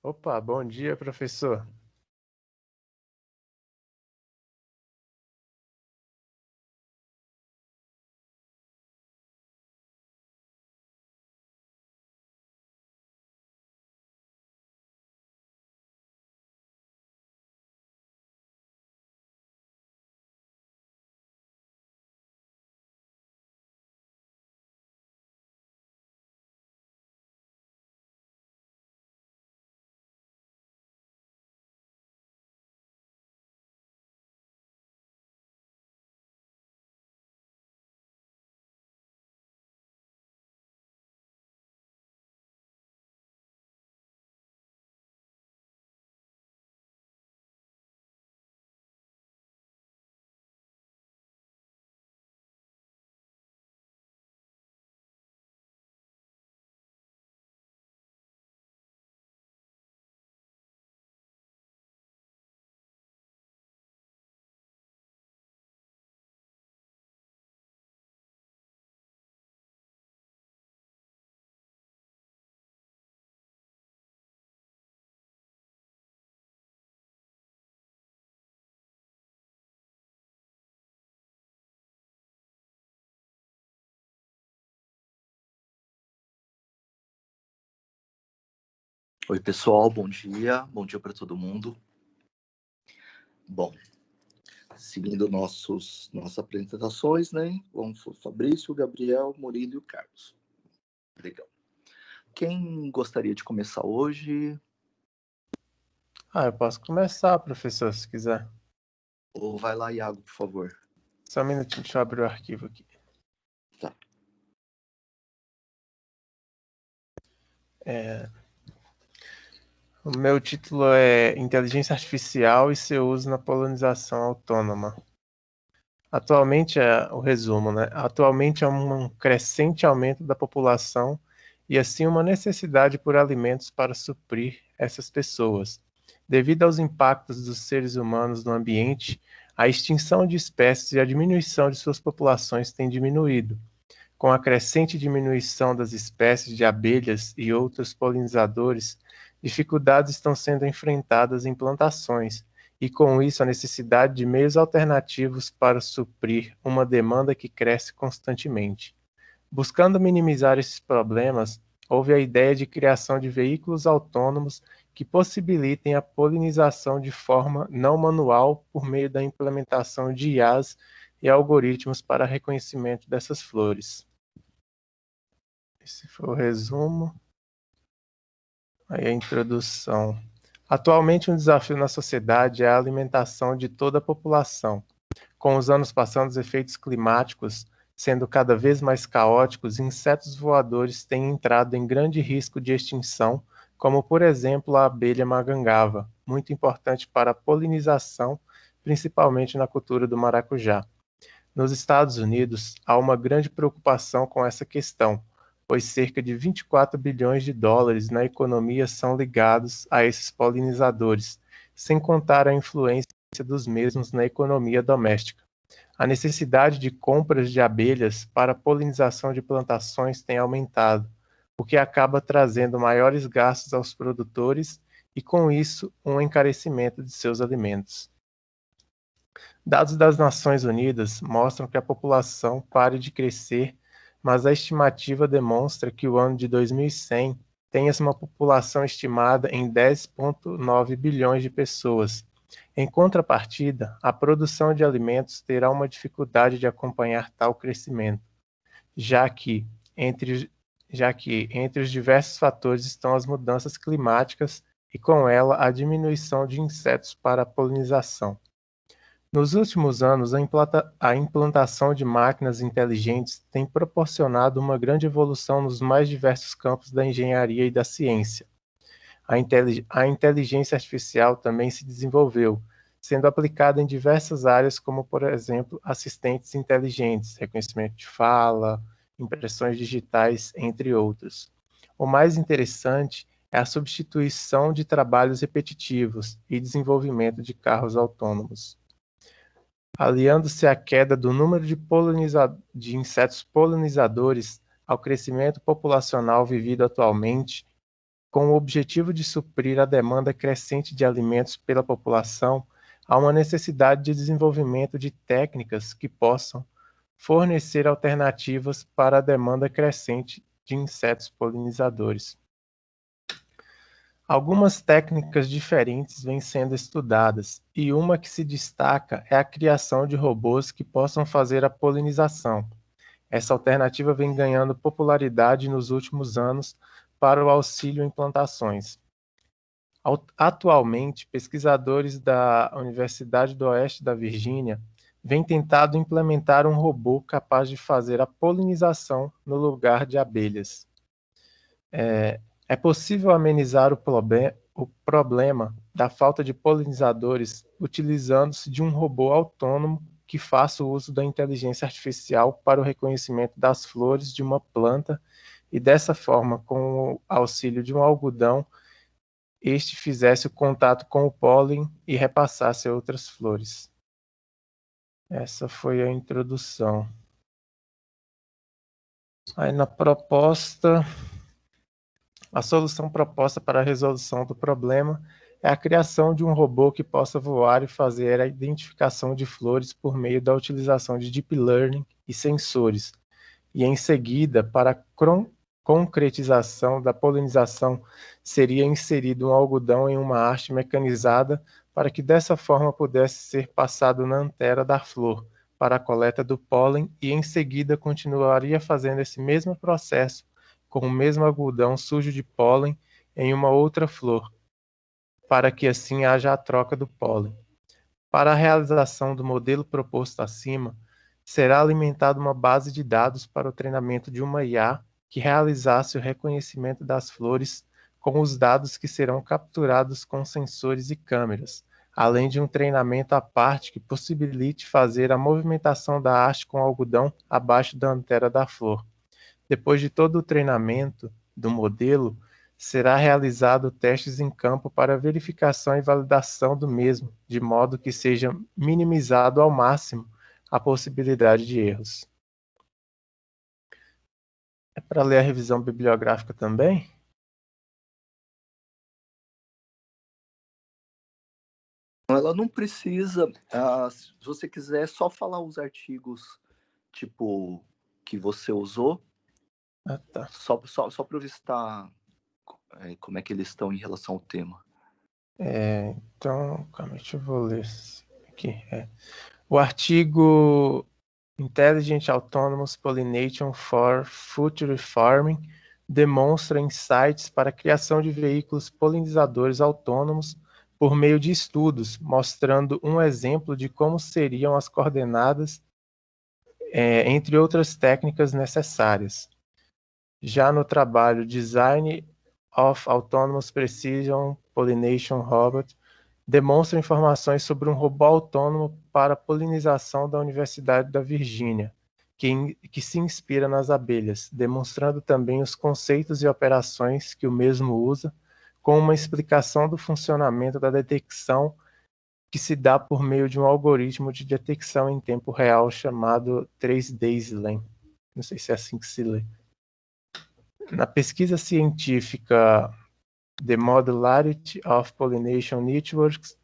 Opa, bom dia, professor. Oi, pessoal, bom dia para todo mundo. Bom, seguindo nossas apresentações, né? Vamos o Fabrício, o Gabriel, Murilo e o Carlos. Legal. Quem gostaria de começar hoje? Eu posso começar, professor, se quiser. Ou vai lá, Iago, por favor. Só um minutinho, deixa eu abrir o arquivo aqui. Tá. O meu título é Inteligência Artificial e seu uso na polinização autônoma. Atualmente, o resumo, né? Atualmente há um crescente aumento da população e assim uma necessidade por alimentos para suprir essas pessoas. Devido aos impactos dos seres humanos no ambiente, a extinção de espécies e a diminuição de suas populações tem diminuído. Com a crescente diminuição das espécies de abelhas e outros polinizadores, dificuldades estão sendo enfrentadas em plantações, e com isso a necessidade de meios alternativos para suprir uma demanda que cresce constantemente. Buscando minimizar esses problemas, houve a ideia de criação de veículos autônomos que possibilitem a polinização de forma não manual por meio da implementação de IAs e algoritmos para reconhecimento dessas flores. Esse foi o resumo. Aí a introdução. Atualmente, um desafio na sociedade é a alimentação de toda a população. Com os anos passando, os efeitos climáticos sendo cada vez mais caóticos, insetos voadores têm entrado em grande risco de extinção, como, por exemplo, a abelha magangava, muito importante para a polinização, principalmente na cultura do maracujá. Nos Estados Unidos, há uma grande preocupação com essa questão, pois cerca de 24 bilhões de dólares na economia são ligados a esses polinizadores, sem contar a influência dos mesmos na economia doméstica. A necessidade de compras de abelhas para a polinização de plantações tem aumentado, o que acaba trazendo maiores gastos aos produtores e, com isso, um encarecimento de seus alimentos. Dados das Nações Unidas mostram que a população pare de crescer, mas a estimativa demonstra que o ano de 2100 tenha uma população estimada em 10,9 bilhões de pessoas. Em contrapartida, a produção de alimentos terá uma dificuldade de acompanhar tal crescimento, já que entre os diversos fatores estão as mudanças climáticas e, com ela, a diminuição de insetos para a polinização. Nos últimos anos, a implantação de máquinas inteligentes tem proporcionado uma grande evolução nos mais diversos campos da engenharia e da ciência. A inteligência artificial também se desenvolveu, sendo aplicada em diversas áreas, como, por exemplo, assistentes inteligentes, reconhecimento de fala, impressões digitais, entre outros. O mais interessante é a substituição de trabalhos repetitivos e desenvolvimento de carros autônomos. Aliando-se à queda do número de insetos polinizadores ao crescimento populacional vivido atualmente, com o objetivo de suprir a demanda crescente de alimentos pela população, há uma necessidade de desenvolvimento de técnicas que possam fornecer alternativas para a demanda crescente de insetos polinizadores. Algumas técnicas diferentes vêm sendo estudadas, e uma que se destaca é a criação de robôs que possam fazer a polinização. Essa alternativa vem ganhando popularidade nos últimos anos para o auxílio em plantações. Atualmente, pesquisadores da Universidade do Oeste da Virgínia vêm tentado implementar um robô capaz de fazer a polinização no lugar de abelhas. É possível amenizar o problema da falta de polinizadores utilizando-se de um robô autônomo que faça o uso da inteligência artificial para o reconhecimento das flores de uma planta e, dessa forma, com o auxílio de um algodão, este fizesse o contato com o pólen e repassasse a outras flores. Essa foi a introdução. Aí na proposta, a solução proposta para a resolução do problema é a criação de um robô que possa voar e fazer a identificação de flores por meio da utilização de deep learning e sensores, e em seguida, para a concretização da polinização, seria inserido um algodão em uma haste mecanizada para que dessa forma pudesse ser passado na antera da flor para a coleta do pólen e em seguida continuaria fazendo esse mesmo processo com o mesmo algodão sujo de pólen em uma outra flor, para que assim haja a troca do pólen. Para a realização do modelo proposto acima, será alimentada uma base de dados para o treinamento de uma IA que realizasse o reconhecimento das flores com os dados que serão capturados com sensores e câmeras, além de um treinamento à parte que possibilite fazer a movimentação da haste com algodão abaixo da antera da flor. Depois de todo o treinamento do modelo, será realizado testes em campo para verificação e validação do mesmo, de modo que seja minimizado ao máximo a possibilidade de erros. É para ler a revisão bibliográfica também? Ela não precisa, se você quiser, só falar os artigos, tipo, que você usou, Tá. só para eu visitar como é que eles estão em relação ao tema. Então, calma, deixa eu vou ler aqui. O artigo Intelligent Autonomous Pollination for Future Farming demonstra insights para a criação de veículos polinizadores autônomos por meio de estudos, mostrando um exemplo de como seriam as coordenadas, entre outras técnicas necessárias. Já no trabalho Design of Autonomous Precision Pollination Robot, demonstra informações sobre um robô autônomo para polinização da Universidade da Virgínia, que se inspira nas abelhas, demonstrando também os conceitos e operações que o mesmo usa, com uma explicação do funcionamento da detecção que se dá por meio de um algoritmo de detecção em tempo real chamado 3D-SLAM. Não sei se é assim que se lê. Na pesquisa científica The Modularity of Pollination Networks,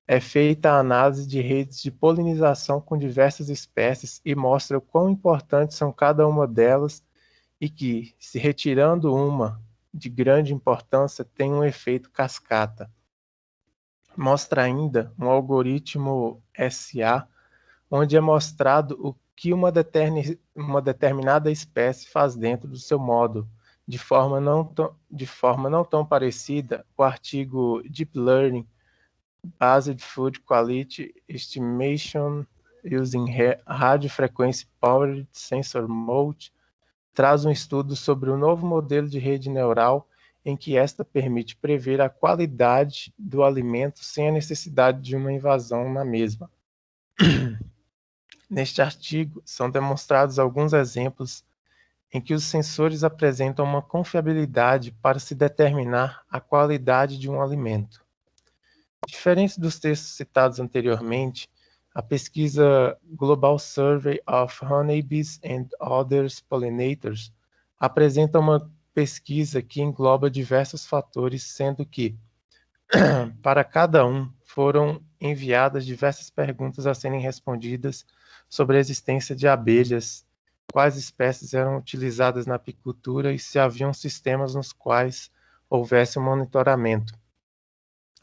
é feita a análise de redes de polinização com diversas espécies e mostra o quão importantes são cada uma delas e que, se retirando uma de grande importância, tem um efeito cascata. Mostra ainda um algoritmo SA, onde é mostrado o que uma determinada espécie faz dentro do seu módulo. De forma não tão parecida, o artigo Deep Learning Based Food Quality Estimation Using Radio Frequency Powered Sensor Mode traz um estudo sobre o novo modelo de rede neural em que esta permite prever a qualidade do alimento sem a necessidade de uma invasão na mesma. Neste artigo, são demonstrados alguns exemplos em que os sensores apresentam uma confiabilidade para se determinar a qualidade de um alimento. Diferente dos textos citados anteriormente, a pesquisa Global Survey of Honeybees and Other Pollinators apresenta uma pesquisa que engloba diversos fatores, sendo que, para cada um, foram enviadas diversas perguntas a serem respondidas sobre a existência de abelhas, quais espécies eram utilizadas na apicultura e se haviam sistemas nos quais houvesse um monitoramento.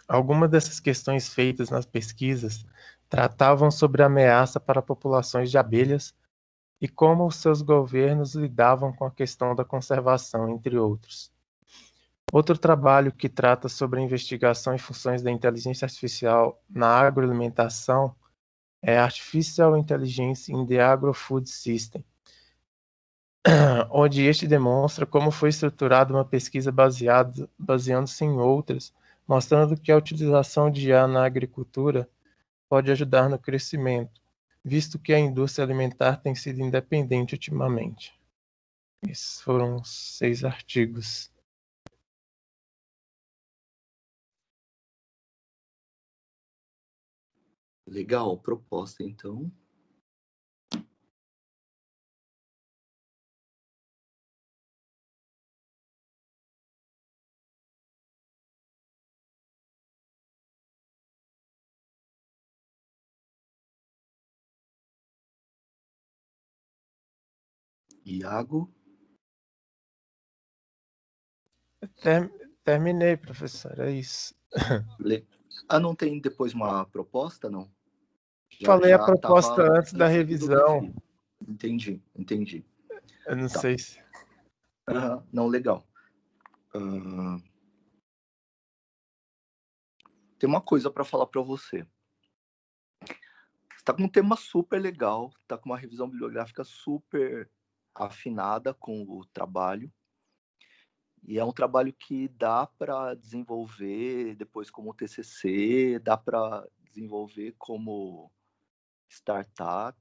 Algumas dessas questões feitas nas pesquisas tratavam sobre a ameaça para populações de abelhas e como os seus governos lidavam com a questão da conservação, entre outros. Outro trabalho que trata sobre a investigação e funções da inteligência artificial na agroalimentação é Artificial Intelligence in the Agro-Food System, onde este demonstra como foi estruturada uma pesquisa baseando-se em outras, mostrando que a utilização de IA na agricultura pode ajudar no crescimento, visto que a indústria alimentar tem sido independente ultimamente. Esses foram os 6 artigos. Legal, proposta, então. Iago? Terminei, professor, é isso. Não tem depois uma proposta, não? Falei a Já proposta estava antes da em cima do que eu revisão. vi. Entendi. Eu não Tá. sei se... Não, legal. Tem uma coisa para falar para você. Você está com um tema super legal, está com uma revisão bibliográfica super afinada com o trabalho. E é um trabalho que dá para desenvolver depois como TCC, dá para desenvolver como startup.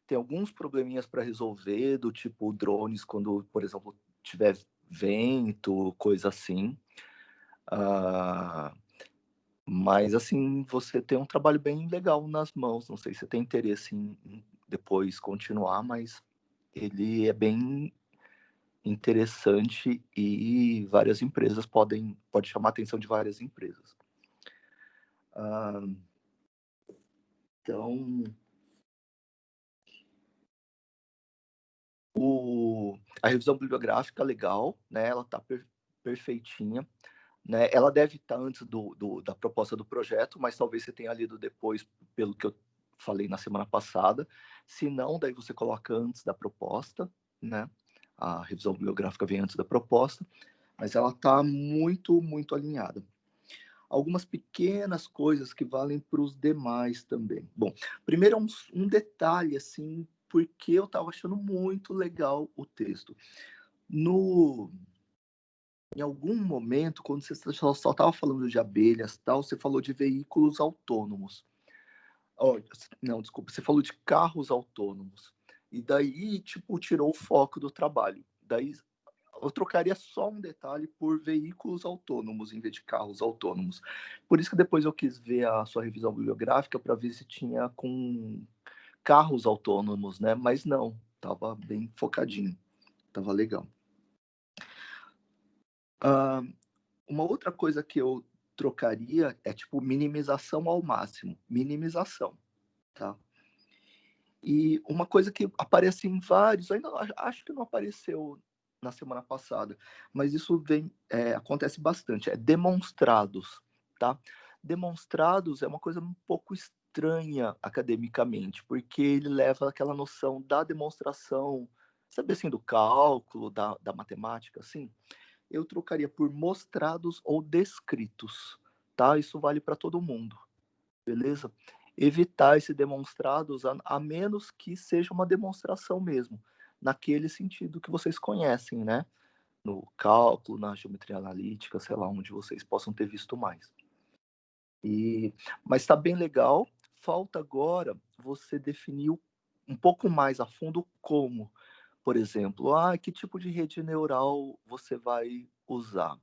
Tem alguns probleminhas para resolver, do tipo drones, quando, por exemplo, tiver vento, coisa assim. Mas, assim, você tem um trabalho bem legal nas mãos. Não sei se você tem interesse em depois continuar, mas ele é bem interessante e várias empresas pode chamar a atenção de várias empresas. Então, a revisão bibliográfica legal, né? Ela está perfeitinha, né? Ela deve estar antes da proposta do projeto, mas talvez você tenha lido depois, pelo que eu falei na semana passada. Se não, daí você coloca antes da proposta, né? A revisão bibliográfica vem antes da proposta, mas ela está muito, muito alinhada. Algumas pequenas coisas que valem para os demais também. Bom, primeiro um detalhe, assim, porque eu estava achando muito legal o texto. Em algum momento, quando você só estava falando de abelhas, tal, você falou de veículos autônomos. Não, desculpa, você falou de carros autônomos. E daí, tipo, tirou o foco do trabalho. Daí eu trocaria só um detalhe por veículos autônomos em vez de carros autônomos. Por isso que depois eu quis ver a sua revisão bibliográfica para ver se tinha com carros autônomos, né? Mas não, estava bem focadinho, estava legal. Uma outra coisa que eu trocaria é tipo minimização ao máximo, minimização, tá? E uma coisa que aparece em vários, ainda acho que não apareceu na semana passada, mas isso acontece bastante, é demonstrados, tá? Demonstrados é uma coisa um pouco estranha academicamente, porque ele leva aquela noção da demonstração, sabe assim, do cálculo, da matemática, assim. Eu trocaria por mostrados ou descritos, tá? Isso vale para todo mundo, beleza? Evitar esse demonstrados, a menos que seja uma demonstração mesmo, naquele sentido que vocês conhecem, né? No cálculo, na geometria analítica, sei lá, onde vocês possam ter visto mais. Mas está bem legal. Falta agora você definir um pouco mais a fundo como. Por exemplo, que tipo de rede neural você vai usar?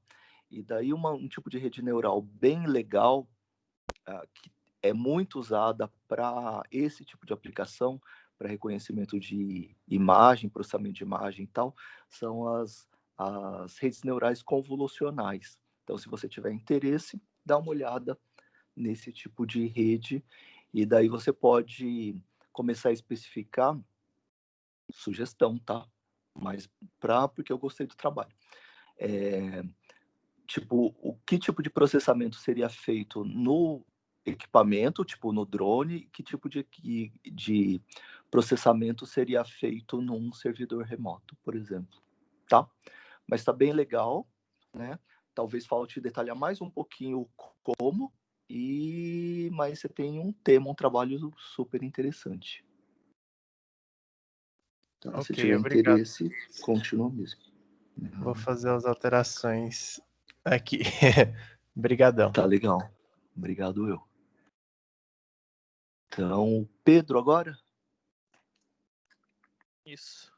E daí um tipo de rede neural bem legal, que é muito usada para esse tipo de aplicação, para reconhecimento de imagem, processamento de imagem e tal, são as as redes neurais convolucionais. Então, se você tiver interesse, dá uma olhada nesse tipo de rede, e daí você pode começar a especificar sugestão, tá? Mas porque eu gostei do trabalho. Tipo, que tipo de processamento seria feito no equipamento, tipo no drone, que tipo de processamento seria feito num servidor remoto, por exemplo, tá? Mas está bem legal, né? Talvez falte detalhar mais um pouquinho como, mas você tem um tema, um trabalho super interessante. Então, se Ok, tiver obrigado. interesse, continua mesmo. Vou fazer as alterações aqui. Obrigadão. Tá legal. Obrigado, eu. Então, Pedro agora? Isso.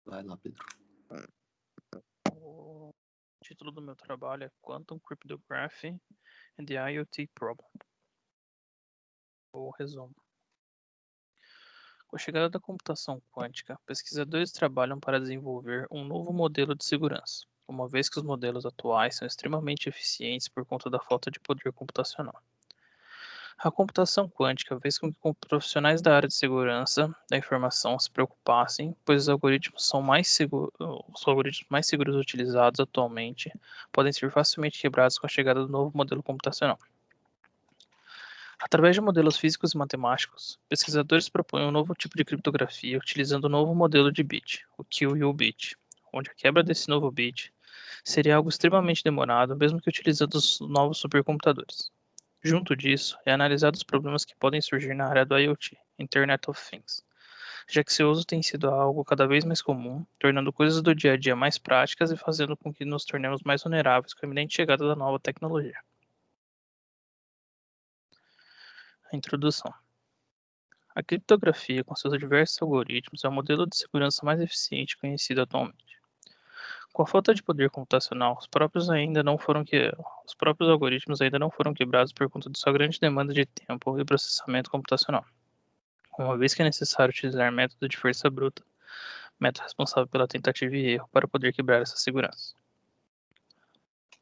Vai lá, Pedro. O título do meu trabalho é Quantum Cryptography and the IoT Problem. O resumo. Com a chegada da computação quântica, pesquisadores trabalham para desenvolver um novo modelo de segurança, uma vez que os modelos atuais são extremamente eficientes por conta da falta de poder computacional. A computação quântica fez com que profissionais da área de segurança da informação se preocupassem, pois os algoritmos mais seguros utilizados atualmente podem ser facilmente quebrados com a chegada do novo modelo computacional. Através de modelos físicos e matemáticos, pesquisadores propõem um novo tipo de criptografia utilizando um novo modelo de bit, o QU-bit, onde a quebra desse novo bit seria algo extremamente demorado, mesmo que utilizando os novos supercomputadores. Junto disso, é analisado os problemas que podem surgir na área do IoT, Internet of Things, já que seu uso tem sido algo cada vez mais comum, tornando coisas do dia a dia mais práticas e fazendo com que nos tornemos mais vulneráveis com a iminente chegada da nova tecnologia. A introdução. A criptografia, com seus diversos algoritmos, é o modelo de segurança mais eficiente conhecido atualmente. Com a falta de poder computacional, os próprios algoritmos ainda não foram quebrados por conta de sua grande demanda de tempo e processamento computacional. Uma vez que é necessário utilizar método de força bruta, método responsável pela tentativa e erro, para poder quebrar essa segurança.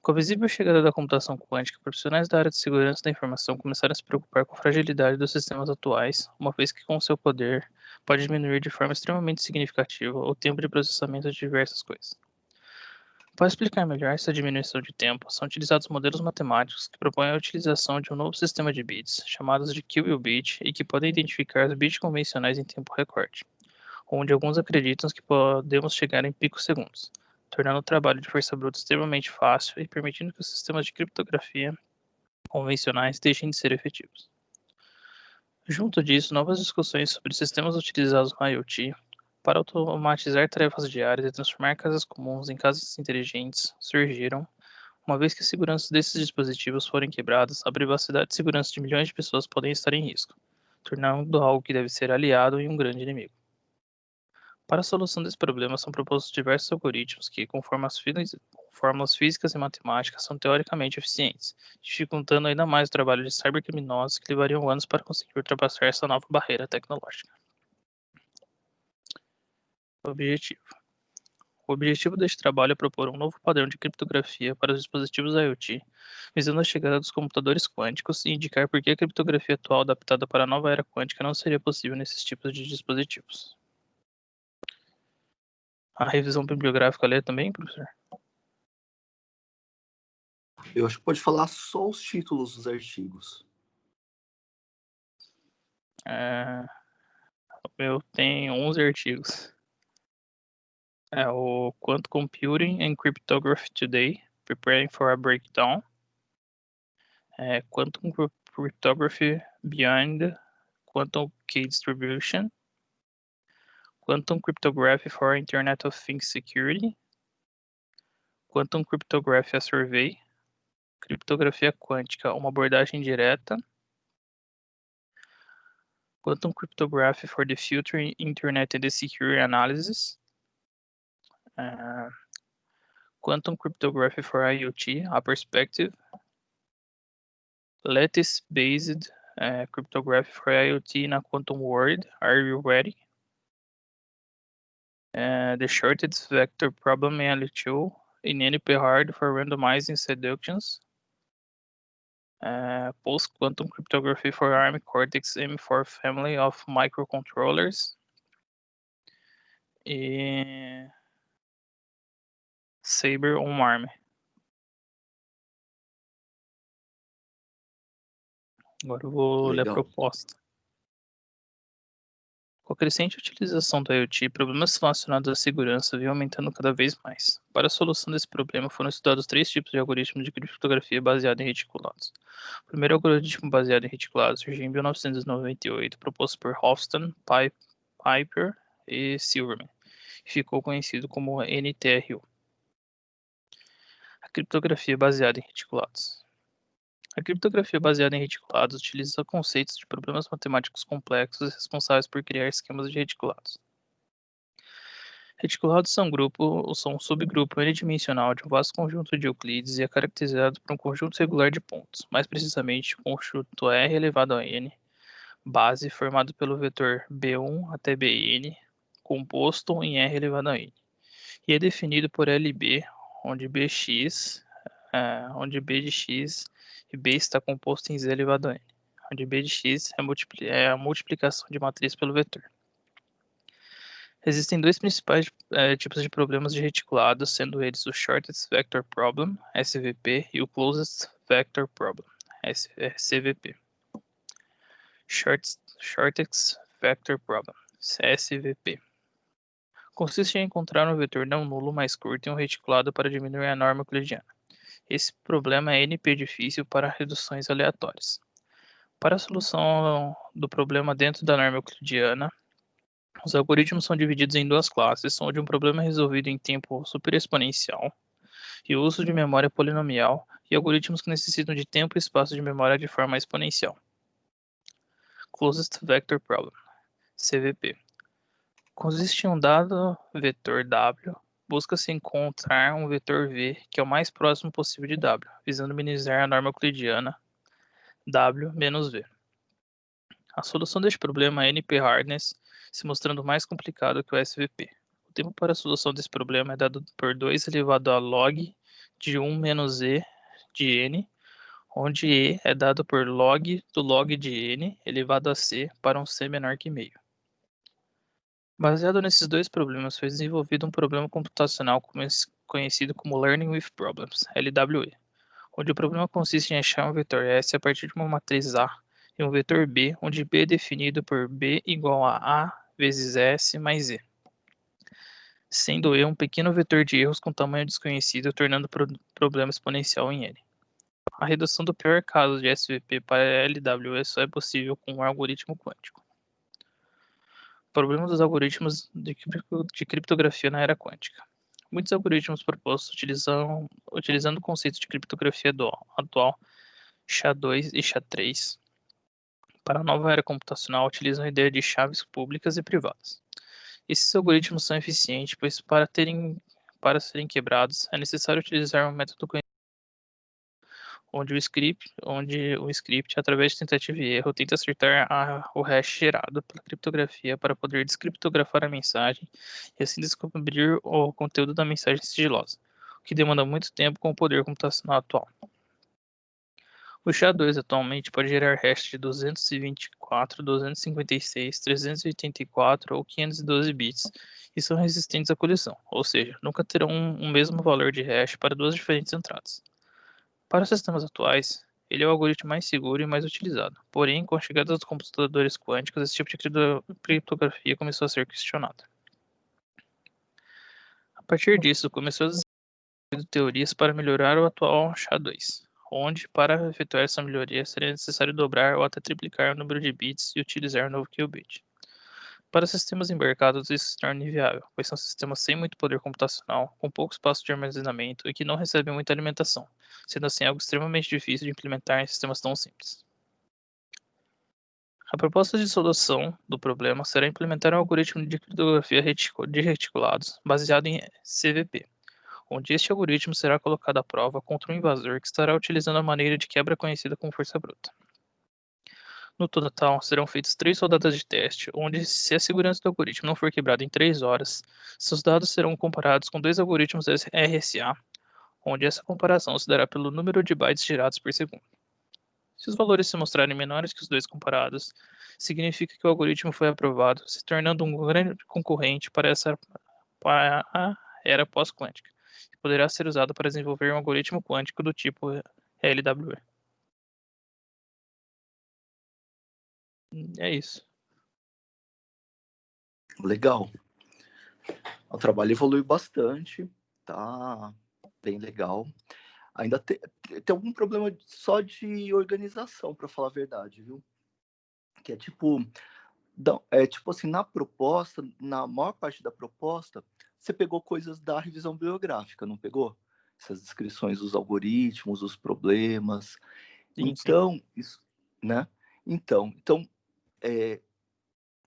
Com a visível chegada da computação quântica, profissionais da área de segurança da informação começaram a se preocupar com a fragilidade dos sistemas atuais, uma vez que com seu poder pode diminuir de forma extremamente significativa o tempo de processamento de diversas coisas. Para explicar melhor essa diminuição de tempo, são utilizados modelos matemáticos que propõem a utilização de um novo sistema de bits, chamados de QU-bit, e que podem identificar os bits convencionais em tempo recorde, onde alguns acreditam que podemos chegar em picosegundos, tornando o trabalho de força bruta extremamente fácil e permitindo que os sistemas de criptografia convencionais deixem de ser efetivos. Junto disso, novas discussões sobre sistemas utilizados no IoT para automatizar tarefas diárias e transformar casas comuns em casas inteligentes surgiram, uma vez que a segurança desses dispositivos forem quebradas, a privacidade e segurança de milhões de pessoas podem estar em risco, tornando algo que deve ser aliado em um grande inimigo. Para a solução desse problema, são propostos diversos algoritmos que, com fórmulas físicas e matemáticas, são teoricamente eficientes, dificultando ainda mais o trabalho de cybercriminosos que levariam anos para conseguir ultrapassar essa nova barreira tecnológica. Objetivo. O objetivo deste trabalho é propor um novo padrão de criptografia para os dispositivos IoT, visando a chegada dos computadores quânticos e indicar por que a criptografia atual adaptada para a nova era quântica não seria possível nesses tipos de dispositivos. A revisão bibliográfica lê também, professor? Eu acho que pode falar só os títulos dos artigos. O meu tem 11 artigos. É o Quantum Computing and Cryptography Today, Preparing for a Breakdown. Quantum Cryptography Beyond Quantum Key Distribution. Quantum Cryptography for Internet of Things Security. Quantum Cryptography a Survey. Criptografia quântica, uma abordagem direta. Quantum Cryptography for the Future Internet and the Security Analysis. Quantum Cryptography for IoT, a Perspective. Lattice-based cryptography for IoT in a quantum world. Are you ready? The shortest vector problem in L2 in NP-hard for randomizing seductions. Post-quantum cryptography for ARM Cortex-M4 family of microcontrollers. E Saber on ARM. Agora eu vou ler a Legal. proposta. Com a crescente utilização do IoT, problemas relacionados à segurança vêm aumentando cada vez mais. Para a solução desse problema, foram estudados 3 tipos de algoritmos de criptografia baseado em reticulados. O primeiro algoritmo baseado em reticulados surgiu em 1998, proposto por Hofstad, Piper e Silverman, e ficou conhecido como NTRU. A criptografia baseada em reticulados. A criptografia baseada em reticulados utiliza conceitos de problemas matemáticos complexos responsáveis por criar esquemas de reticulados. Reticulados são um subgrupo n-dimensional de um vasto conjunto de Euclides e é caracterizado por um conjunto regular de pontos, mais precisamente o conjunto R elevado a n, base formado pelo vetor B1 até Bn, composto em R elevado a n, e é definido por LB, onde B de x e B está composto em z elevado a n, onde B de x é a multiplicação de matriz pelo vetor. Existem 2 principais tipos de problemas de reticulados, sendo eles o Shortest Vector Problem, SVP, e o Closest Vector Problem, CVP. Shortest Vector Problem, SVP. Consiste em encontrar um vetor não nulo mais curto em um reticulado para diminuir a norma euclidiana. Esse problema é NP difícil para reduções aleatórias. Para a solução do problema dentro da norma euclidiana, os algoritmos são divididos em 2 classes, onde um problema é resolvido em tempo superexponencial e o uso de memória polinomial, e algoritmos que necessitam de tempo e espaço de memória de forma exponencial. Closest Vector Problem, CVP. Consiste em um dado vetor W, busca-se encontrar um vetor V que é o mais próximo possível de W, visando minimizar a norma euclidiana W menos V. A solução deste problema é NP-hardness, se mostrando mais complicado que o SVP. O tempo para a solução desse problema é dado por 2 elevado a log de 1 menos e de n, onde e é dado por log do log de n elevado a c para um c menor que meio. Baseado nesses 2 problemas, foi desenvolvido um problema computacional conhecido como Learning with Problems, LWE, onde o problema consiste em achar um vetor S a partir de uma matriz A e um vetor B, onde B é definido por B igual a A vezes S mais E, sendo E um pequeno vetor de erros com tamanho desconhecido, tornando o problema exponencial em N. A redução do pior caso de SVP para LWE só é possível com um algoritmo quântico. Problema dos algoritmos de criptografia na era quântica. Muitos algoritmos propostos utilizando o conceito de criptografia atual, SHA-2 e SHA-3, para a nova era computacional utilizam a ideia de chaves públicas e privadas. Esses algoritmos são eficientes, pois para serem quebrados é necessário utilizar um método conhecido onde o script, através de tentativa e erro, tenta acertar o hash gerado pela criptografia para poder descriptografar a mensagem e assim descobrir o conteúdo da mensagem sigilosa, o que demanda muito tempo com o poder computacional atual. O SHA-2 atualmente pode gerar hash de 224, 256, 384 ou 512 bits e são resistentes à colisão, ou seja, nunca terão um mesmo valor de hash para 2 diferentes entradas. Para os sistemas atuais, ele é o algoritmo mais seguro e mais utilizado. Porém, com a chegada dos computadores quânticos, esse tipo de criptografia começou a ser questionado. A partir disso, começou a desenvolver teorias para melhorar o atual SHA-2, onde, para efetuar essa melhoria, seria necessário dobrar ou até triplicar o número de bits e utilizar o novo qubit. Para sistemas embarcados, isso se torna inviável, pois são sistemas sem muito poder computacional, com pouco espaço de armazenamento e que não recebem muita alimentação, sendo assim algo extremamente difícil de implementar em sistemas tão simples. A proposta de solução do problema será implementar um algoritmo de criptografia de reticulados baseado em CVP, onde este algoritmo será colocado à prova contra um invasor que estará utilizando a maneira de quebra conhecida como força bruta. No total, serão feitas 3 rodadas de teste, onde, se a segurança do algoritmo não for quebrada em 3 horas, seus dados serão comparados com 2 algoritmos RSA, onde essa comparação se dará pelo número de bytes gerados por segundo. Se os valores se mostrarem menores que os dois comparados, significa que o algoritmo foi aprovado, se tornando um grande concorrente para a era pós-quântica, e poderá ser usado para desenvolver um algoritmo quântico do tipo LWE. É isso. Legal. O trabalho evolui bastante, tá bem legal. Ainda tem algum problema só de organização, para falar a verdade, viu? Que é tipo assim, na proposta, na maior parte da proposta, você pegou coisas da revisão bibliográfica, não pegou? Essas descrições dos algoritmos, os problemas. Sim. Então, isso, né? Então,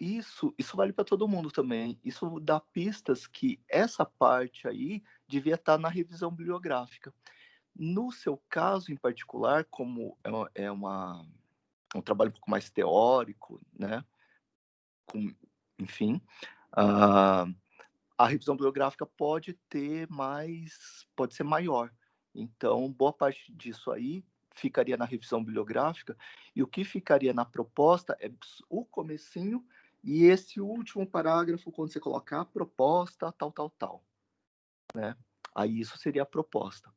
isso vale para todo mundo também. Isso dá pistas que essa parte aí devia estar na revisão bibliográfica. No seu caso em particular, como é um trabalho um pouco mais teórico, né? Enfim, a revisão bibliográfica pode ser maior. Então, boa parte disso aí ficaria na revisão bibliográfica, e o que ficaria na proposta é o comecinho e esse último parágrafo, quando você colocar a proposta, tal, né? Aí isso seria a proposta.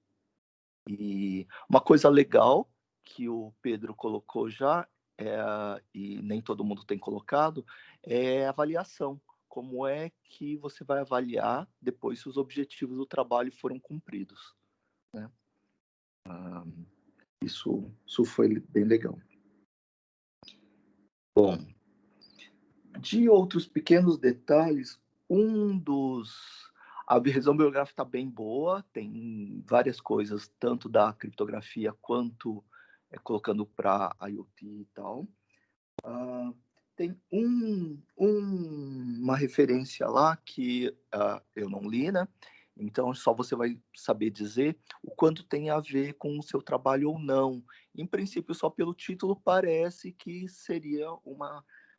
E uma coisa legal que o Pedro colocou já, e nem todo mundo tem colocado, é a avaliação. Como é que você vai avaliar depois se os objetivos do trabalho foram cumpridos, né? Isso foi bem legal. Bom, de outros pequenos detalhes, a revisão bibliográfica está bem boa, tem várias coisas, tanto da criptografia quanto colocando para IoT e tal. Tem uma referência lá que eu não li, né? Então, só você vai saber dizer o quanto tem a ver com o seu trabalho ou não. Em princípio, só pelo título, parece que seria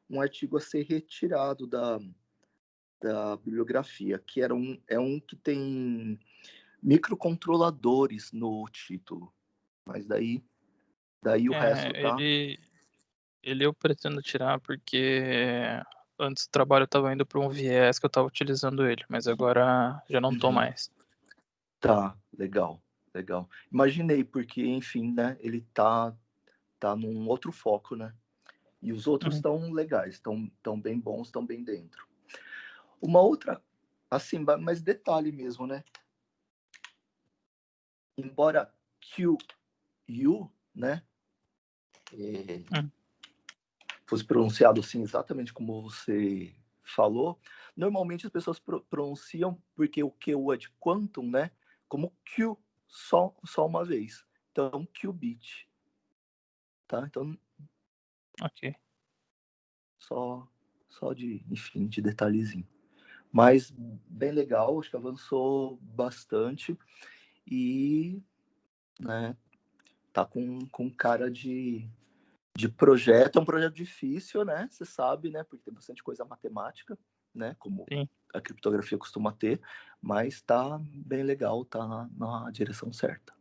um artigo a ser retirado da bibliografia, que é um que tem microcontroladores no título. Mas daí o resto tá... Ele eu pretendo tirar porque antes o trabalho estava indo para um viés que eu estava utilizando ele, mas agora já não estou mais. Tá, legal. Imaginei, porque, enfim, né, ele tá num outro foco, né? E os outros estão legais, estão bem bons, estão bem dentro. Uma outra, assim, mas detalhe mesmo, né? Embora QU, né, fosse pronunciado assim, exatamente como você falou, normalmente as pessoas pronunciam, porque o QU é de quantum, né, como Q só uma vez. Então, qubit. Tá? Então, ok. Só enfim, de detalhezinho. Mas bem legal, acho que avançou bastante e, né, tá com cara de projeto. É um projeto difícil, né? Você sabe, né? Porque tem bastante coisa matemática, né? Como Sim. a criptografia costuma ter, mas tá bem legal, tá na direção certa.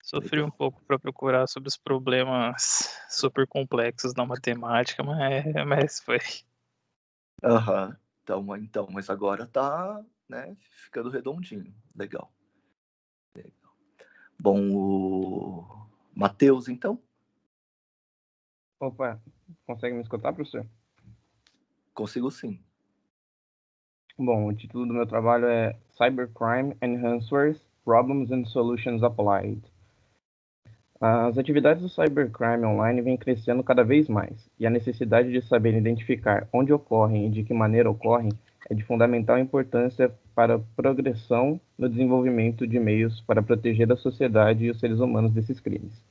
Sofri legal. Um pouco para procurar sobre os problemas super complexos da matemática, mas foi. Aham. Então, mas agora tá, né, ficando redondinho. Legal. Bom, o Matheus, então? Opa, consegue me escutar, professor? Consigo sim. Bom, o título do meu trabalho é Cybercrime Enhancers, Problems and Solutions Applied. As atividades do cybercrime online vêm crescendo cada vez mais, e a necessidade de saber identificar onde ocorrem e de que maneira ocorrem é de fundamental importância para a progressão no desenvolvimento de meios para proteger a sociedade e os seres humanos desses crimes.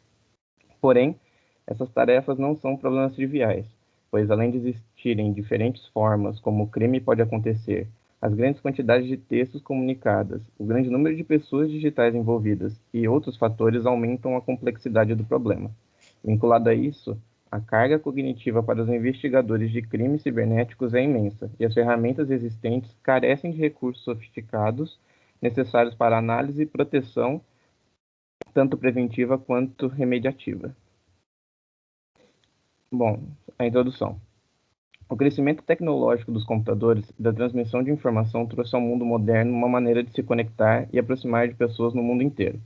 Porém, essas tarefas não são problemas triviais, pois além de existirem diferentes formas como o crime pode acontecer, as grandes quantidades de textos comunicadas, o grande número de pessoas digitais envolvidas e outros fatores aumentam a complexidade do problema. Vinculado a isso, A carga cognitiva para os investigadores de crimes cibernéticos é imensa, e as ferramentas existentes carecem de recursos sofisticados necessários para análise e proteção, tanto preventiva quanto remediativa. Bom, a introdução. O crescimento tecnológico dos computadores e da transmissão de informação trouxe ao mundo moderno uma maneira de se conectar e aproximar de pessoas no mundo inteiro.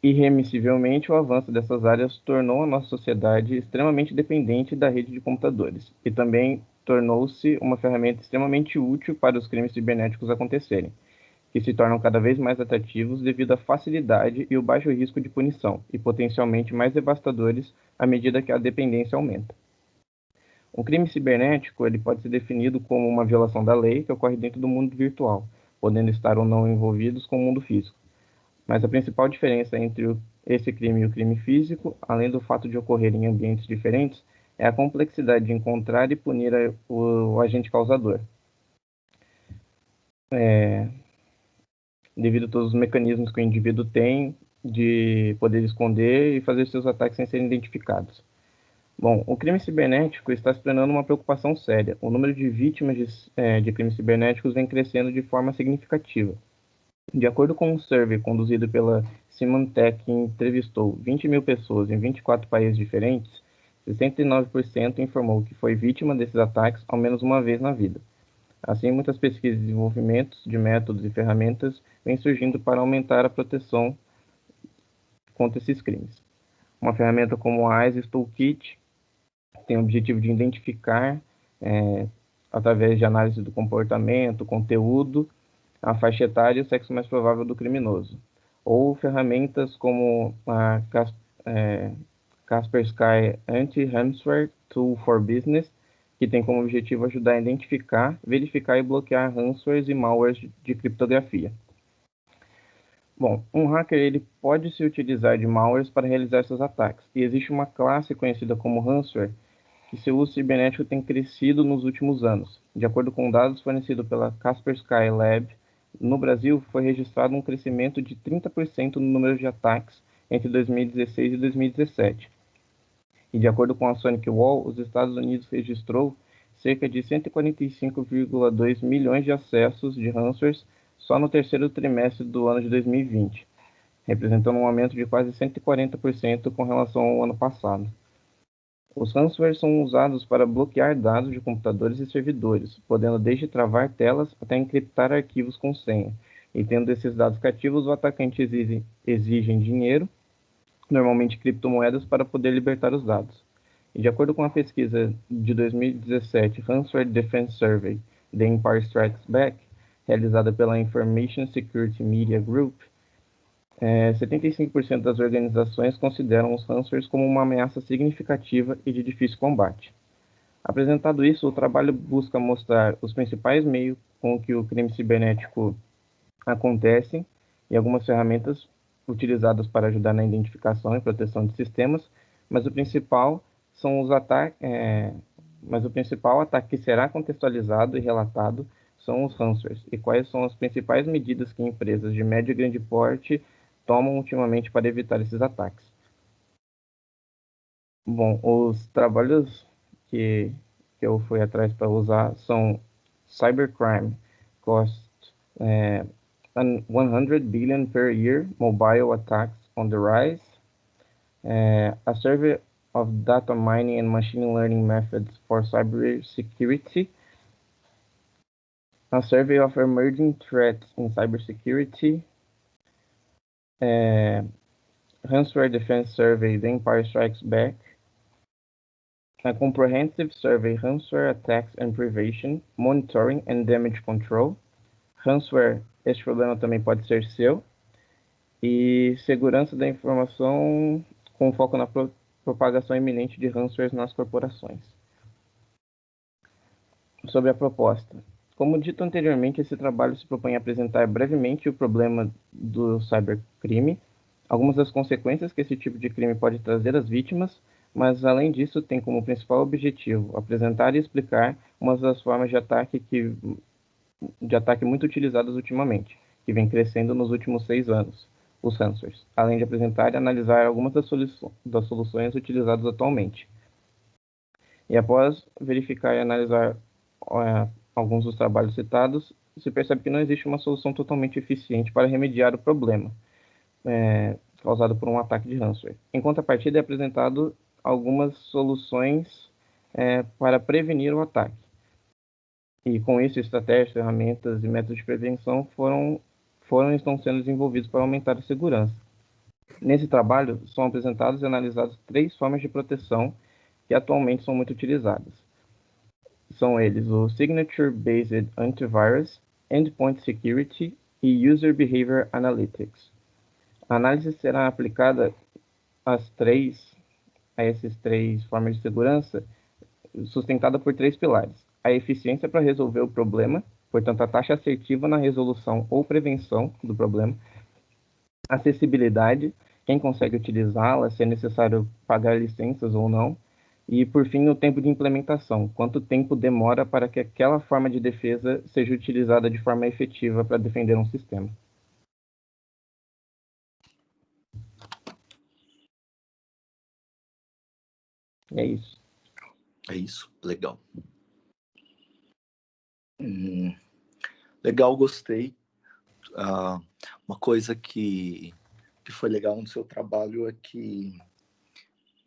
Irremissivelmente, o avanço dessas áreas tornou a nossa sociedade extremamente dependente da rede de computadores e também tornou-se uma ferramenta extremamente útil para os crimes cibernéticos acontecerem, que se tornam cada vez mais atrativos devido à facilidade e o baixo risco de punição, e potencialmente mais devastadores à medida que a dependência aumenta. Um crime cibernético ele pode ser definido como uma violação da lei que ocorre dentro do mundo virtual, podendo estar ou não envolvidos com o mundo físico. Mas a principal diferença entre esse crime e o crime físico, além do fato de ocorrer em ambientes diferentes, é a complexidade de encontrar e punir o agente causador. Devido a todos os mecanismos que o indivíduo tem de poder esconder e fazer seus ataques sem serem identificados. Bom, o crime cibernético está se tornando uma preocupação séria. O número de vítimas de crimes cibernéticos vem crescendo de forma significativa. De acordo com um survey conduzido pela Symantec, que entrevistou 20 mil pessoas em 24 países diferentes, 69% informou que foi vítima desses ataques ao menos uma vez na vida. Assim, muitas pesquisas e desenvolvimentos de métodos e ferramentas vêm surgindo para aumentar a proteção contra esses crimes. Uma ferramenta como a ISIS Toolkit tem o objetivo de identificar, através de análise do comportamento, conteúdo, a faixa etária e o sexo mais provável do criminoso. Ou ferramentas como a Kaspersky Anti-Ransomware Tool for Business, que tem como objetivo ajudar a identificar, verificar e bloquear ransomwares e malwares de criptografia. Bom, um hacker ele pode se utilizar de malwares para realizar seus ataques, e existe uma classe conhecida como ransomware, que seu uso cibernético tem crescido nos últimos anos. De acordo com dados fornecidos pela Kaspersky Lab, no Brasil foi registrado um crescimento de 30% no número de ataques entre 2016 e 2017. E de acordo com a Sonic Wall, os Estados Unidos registrou cerca de 145,2 milhões de acessos de ransomwares só no terceiro trimestre do ano de 2020, representando um aumento de quase 140% com relação ao ano passado. Os ransomwares são usados para bloquear dados de computadores e servidores, podendo desde travar telas até encriptar arquivos com senha. E tendo esses dados cativos, o atacante exige dinheiro, normalmente criptomoedas, para poder libertar os dados. E de acordo com a pesquisa de 2017, Ransomware Defense Survey, The Empire Strikes Back, realizada pela Information Security Media Group, 75% das organizações consideram os ransomwares como uma ameaça significativa e de difícil combate. Apresentado isso, o trabalho busca mostrar os principais meios com que o crime cibernético acontece e algumas ferramentas utilizadas para ajudar na identificação e proteção de sistemas, mas o principal ataque que será contextualizado e relatado são os ransomwares, e quais são as principais medidas que empresas de médio e grande porte tomam ultimamente para evitar esses ataques. Bom, os trabalhos que eu fui atrás para usar são Cybercrime Cost 100 billion per year, Mobile Attacks on the Rise, A Survey of Data Mining and Machine Learning Methods for Cybersecurity, A Survey of Emerging Threats in Cybersecurity, Ransomware Defense Survey, The Empire Strikes Back, a Comprehensive Survey, Ransomware Attacks and Prevention, Monitoring and Damage Control, Ransomware, esse problema também pode ser seu, e Segurança da Informação com foco na propagação iminente de ransomwares nas corporações. Sobre a proposta. Como dito anteriormente, esse trabalho se propõe a apresentar brevemente o problema do cybercrime, algumas das consequências que esse tipo de crime pode trazer às vítimas, mas além disso tem como principal objetivo apresentar e explicar uma das formas de ataque muito utilizadas ultimamente, que vem crescendo nos últimos 6 anos, os ransomwares, além de apresentar e analisar algumas das soluções utilizadas atualmente. E após verificar e analisar alguns dos trabalhos citados, se percebe que não existe uma solução totalmente eficiente para remediar o problema causado por um ataque de ransomware. Em contrapartida, é apresentado algumas soluções para prevenir o ataque. E com isso, estratégias, ferramentas e métodos de prevenção foram e estão sendo desenvolvidos para aumentar a segurança. Nesse trabalho, são apresentados e analisados 3 formas de proteção que atualmente são muito utilizadas. São eles o Signature Based Antivirus, Endpoint Security e User Behavior Analytics. A análise será aplicada a essas 3 formas de segurança, sustentada por 3 pilares. A eficiência para resolver o problema, portanto, a taxa assertiva na resolução ou prevenção do problema. Acessibilidade, quem consegue utilizá-la, se é necessário pagar licenças ou não. E, por fim, o tempo de implementação, quanto tempo demora para que aquela forma de defesa seja utilizada de forma efetiva para defender um sistema. É isso. É isso? Legal. Legal, gostei. Uma coisa que foi legal no seu trabalho é que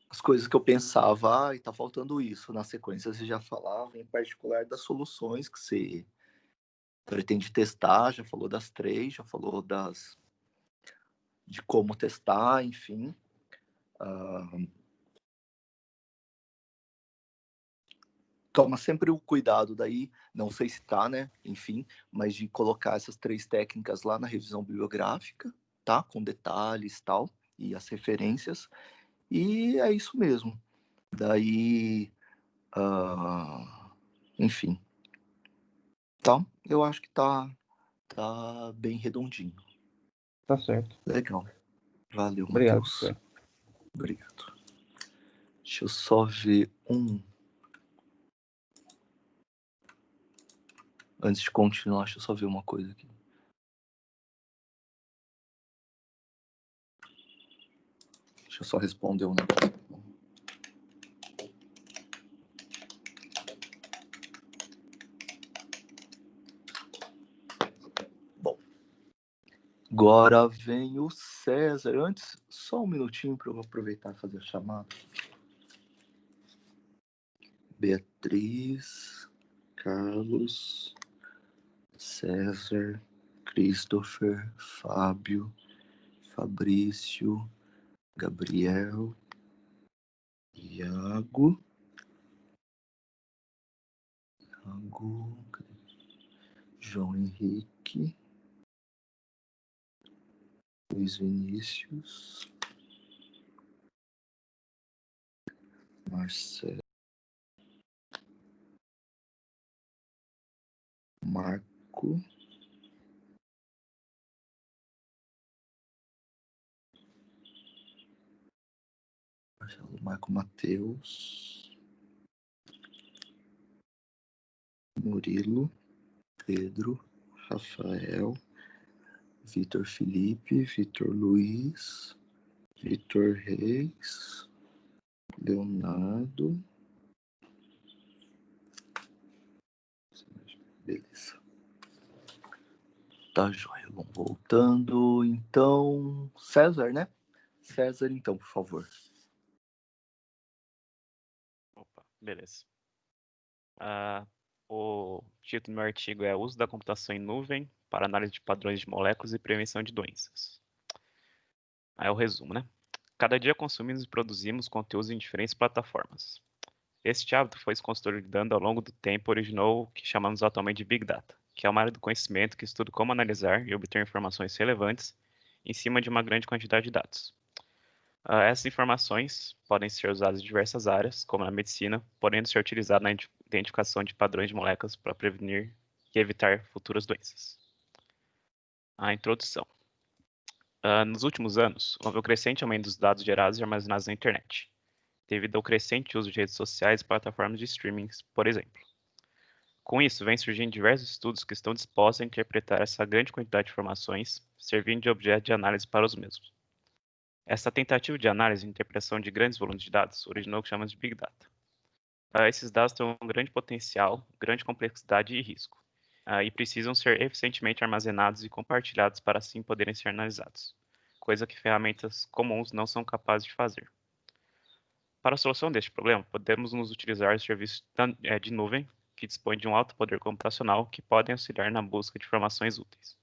as coisas que eu pensava, e tá faltando isso, na sequência você já falava, em particular das soluções que você pretende testar, já falou das 3, já falou de como testar, enfim. Toma sempre o cuidado daí, não sei se tá, né, enfim, mas de colocar essas 3 técnicas lá na revisão bibliográfica, tá, com detalhes e tal, e as referências, e é isso mesmo. Daí, enfim. Então, eu acho que tá bem redondinho. Tá certo. Legal. Valeu, Obrigado, Matheus. professor. Obrigado. Deixa eu só ver Antes de continuar, deixa eu só ver uma coisa aqui. Deixa eu só responder um negócio. Bom. Agora vem o César. Antes, só um minutinho para eu aproveitar e fazer a chamada. Beatriz, Carlos, César, Christopher, Fábio, Fabrício, Gabriel, Iago, João Henrique, Luiz Vinícius, Marcelo, Marco, Marco Mateus, Murilo, Pedro, Rafael, Vitor Felipe, Vitor Luiz, Vitor Reis, Leonardo. Beleza. Tá joia. Vamos voltando. Então, César, né? César, então, por favor. Opa, beleza. O título do meu artigo é Uso da computação em nuvem para análise de padrões de moléculas e prevenção de doenças. Aí é o resumo, né? Cada dia consumimos e produzimos conteúdos em diferentes plataformas. Este hábito foi se consolidando ao longo do tempo e originou o que chamamos atualmente de Big Data, que é uma área do conhecimento que estuda como analisar e obter informações relevantes em cima de uma grande quantidade de dados. Essas informações podem ser usadas em diversas áreas, como na medicina, podendo ser utilizadas na identificação de padrões de moléculas para prevenir e evitar futuras doenças. A introdução. Nos últimos anos, houve um crescente aumento dos dados gerados e armazenados na internet, devido ao crescente uso de redes sociais e plataformas de streaming, por exemplo. Com isso, vem surgindo diversos estudos que estão dispostos a interpretar essa grande quantidade de informações, servindo de objeto de análise para os mesmos. Essa tentativa de análise e interpretação de grandes volumes de dados originou o que chamamos de Big Data. Esses dados têm um grande potencial, grande complexidade e risco, e precisam ser eficientemente armazenados e compartilhados para assim poderem ser analisados, coisa que ferramentas comuns não são capazes de fazer. Para a solução deste problema, podemos nos utilizar de serviços de nuvem que dispõem de um alto poder computacional que podem auxiliar na busca de informações úteis.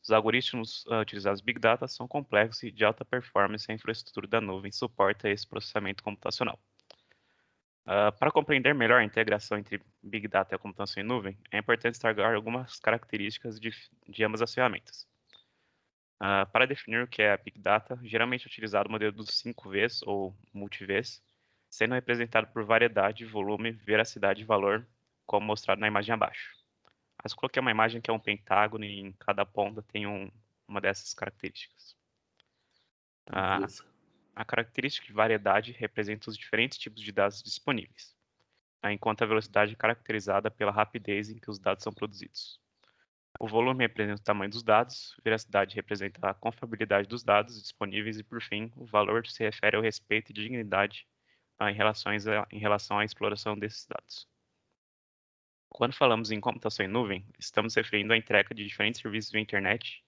Os algoritmos utilizados Big Data são complexos e de alta performance e a infraestrutura da nuvem suporta esse processamento computacional. Para compreender melhor a integração entre Big Data e a computação em nuvem, é importante destacar algumas características de ambas as ferramentas. Para definir o que é Big Data, geralmente é utilizado o modelo dos 5Vs ou multi-Vs, sendo representado por variedade, volume, veracidade e valor, como mostrado na imagem abaixo. Mas coloquei uma imagem que é um pentágono e em cada ponta tem uma dessas características. A característica de variedade representa os diferentes tipos de dados disponíveis, enquanto a velocidade é caracterizada pela rapidez em que os dados são produzidos. O volume representa o tamanho dos dados, veracidade representa a confiabilidade dos dados disponíveis e, por fim, o valor se refere ao respeito e dignidade em relação à exploração desses dados. Quando falamos em computação em nuvem, estamos referindo à entrega de diferentes serviços via internet,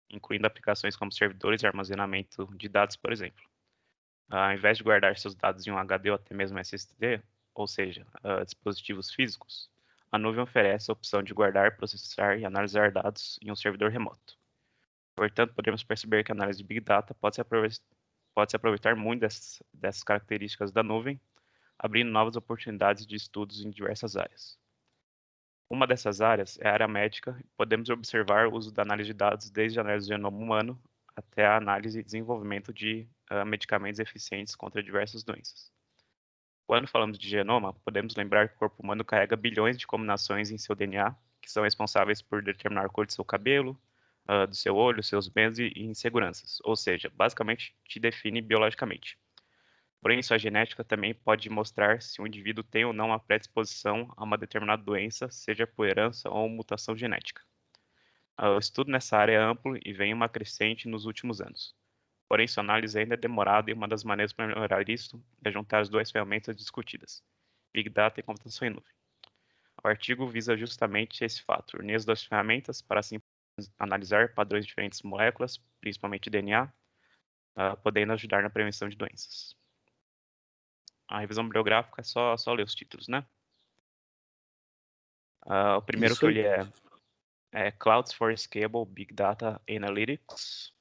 incluindo aplicações como servidores e armazenamento de dados, por exemplo. Ao invés de guardar seus dados em um HD ou até mesmo SSD, ou seja, dispositivos físicos, a nuvem oferece a opção de guardar, processar e analisar dados em um servidor remoto. Portanto, podemos perceber que a análise de Big Data pode se aproveitar muito dessas características da nuvem, abrindo novas oportunidades de estudos em diversas áreas. Uma dessas áreas é a área médica, e podemos observar o uso da análise de dados desde a análise do genoma humano até a análise e desenvolvimento de medicamentos eficientes contra diversas doenças. Quando falamos de genoma, podemos lembrar que o corpo humano carrega bilhões de combinações em seu DNA, que são responsáveis por determinar a cor do seu cabelo, do seu olho, seus bens e inseguranças, ou seja, basicamente te define biologicamente. Porém, sua genética também pode mostrar se um indivíduo tem ou não uma predisposição a uma determinada doença, seja por herança ou mutação genética. O estudo nessa área é amplo e vem uma crescente nos últimos anos. Porém, sua análise ainda é demorada e uma das maneiras para melhorar isso é juntar as duas ferramentas discutidas, Big Data e computação em nuvem. O artigo visa justamente esse fato, unir as duas ferramentas para assim analisar padrões de diferentes moléculas, principalmente DNA, podendo ajudar na prevenção de doenças. A revisão bibliográfica é só ler os títulos, né? O primeiro Isso que eu aí. li é Clouds for Scalable Big Data Analytics.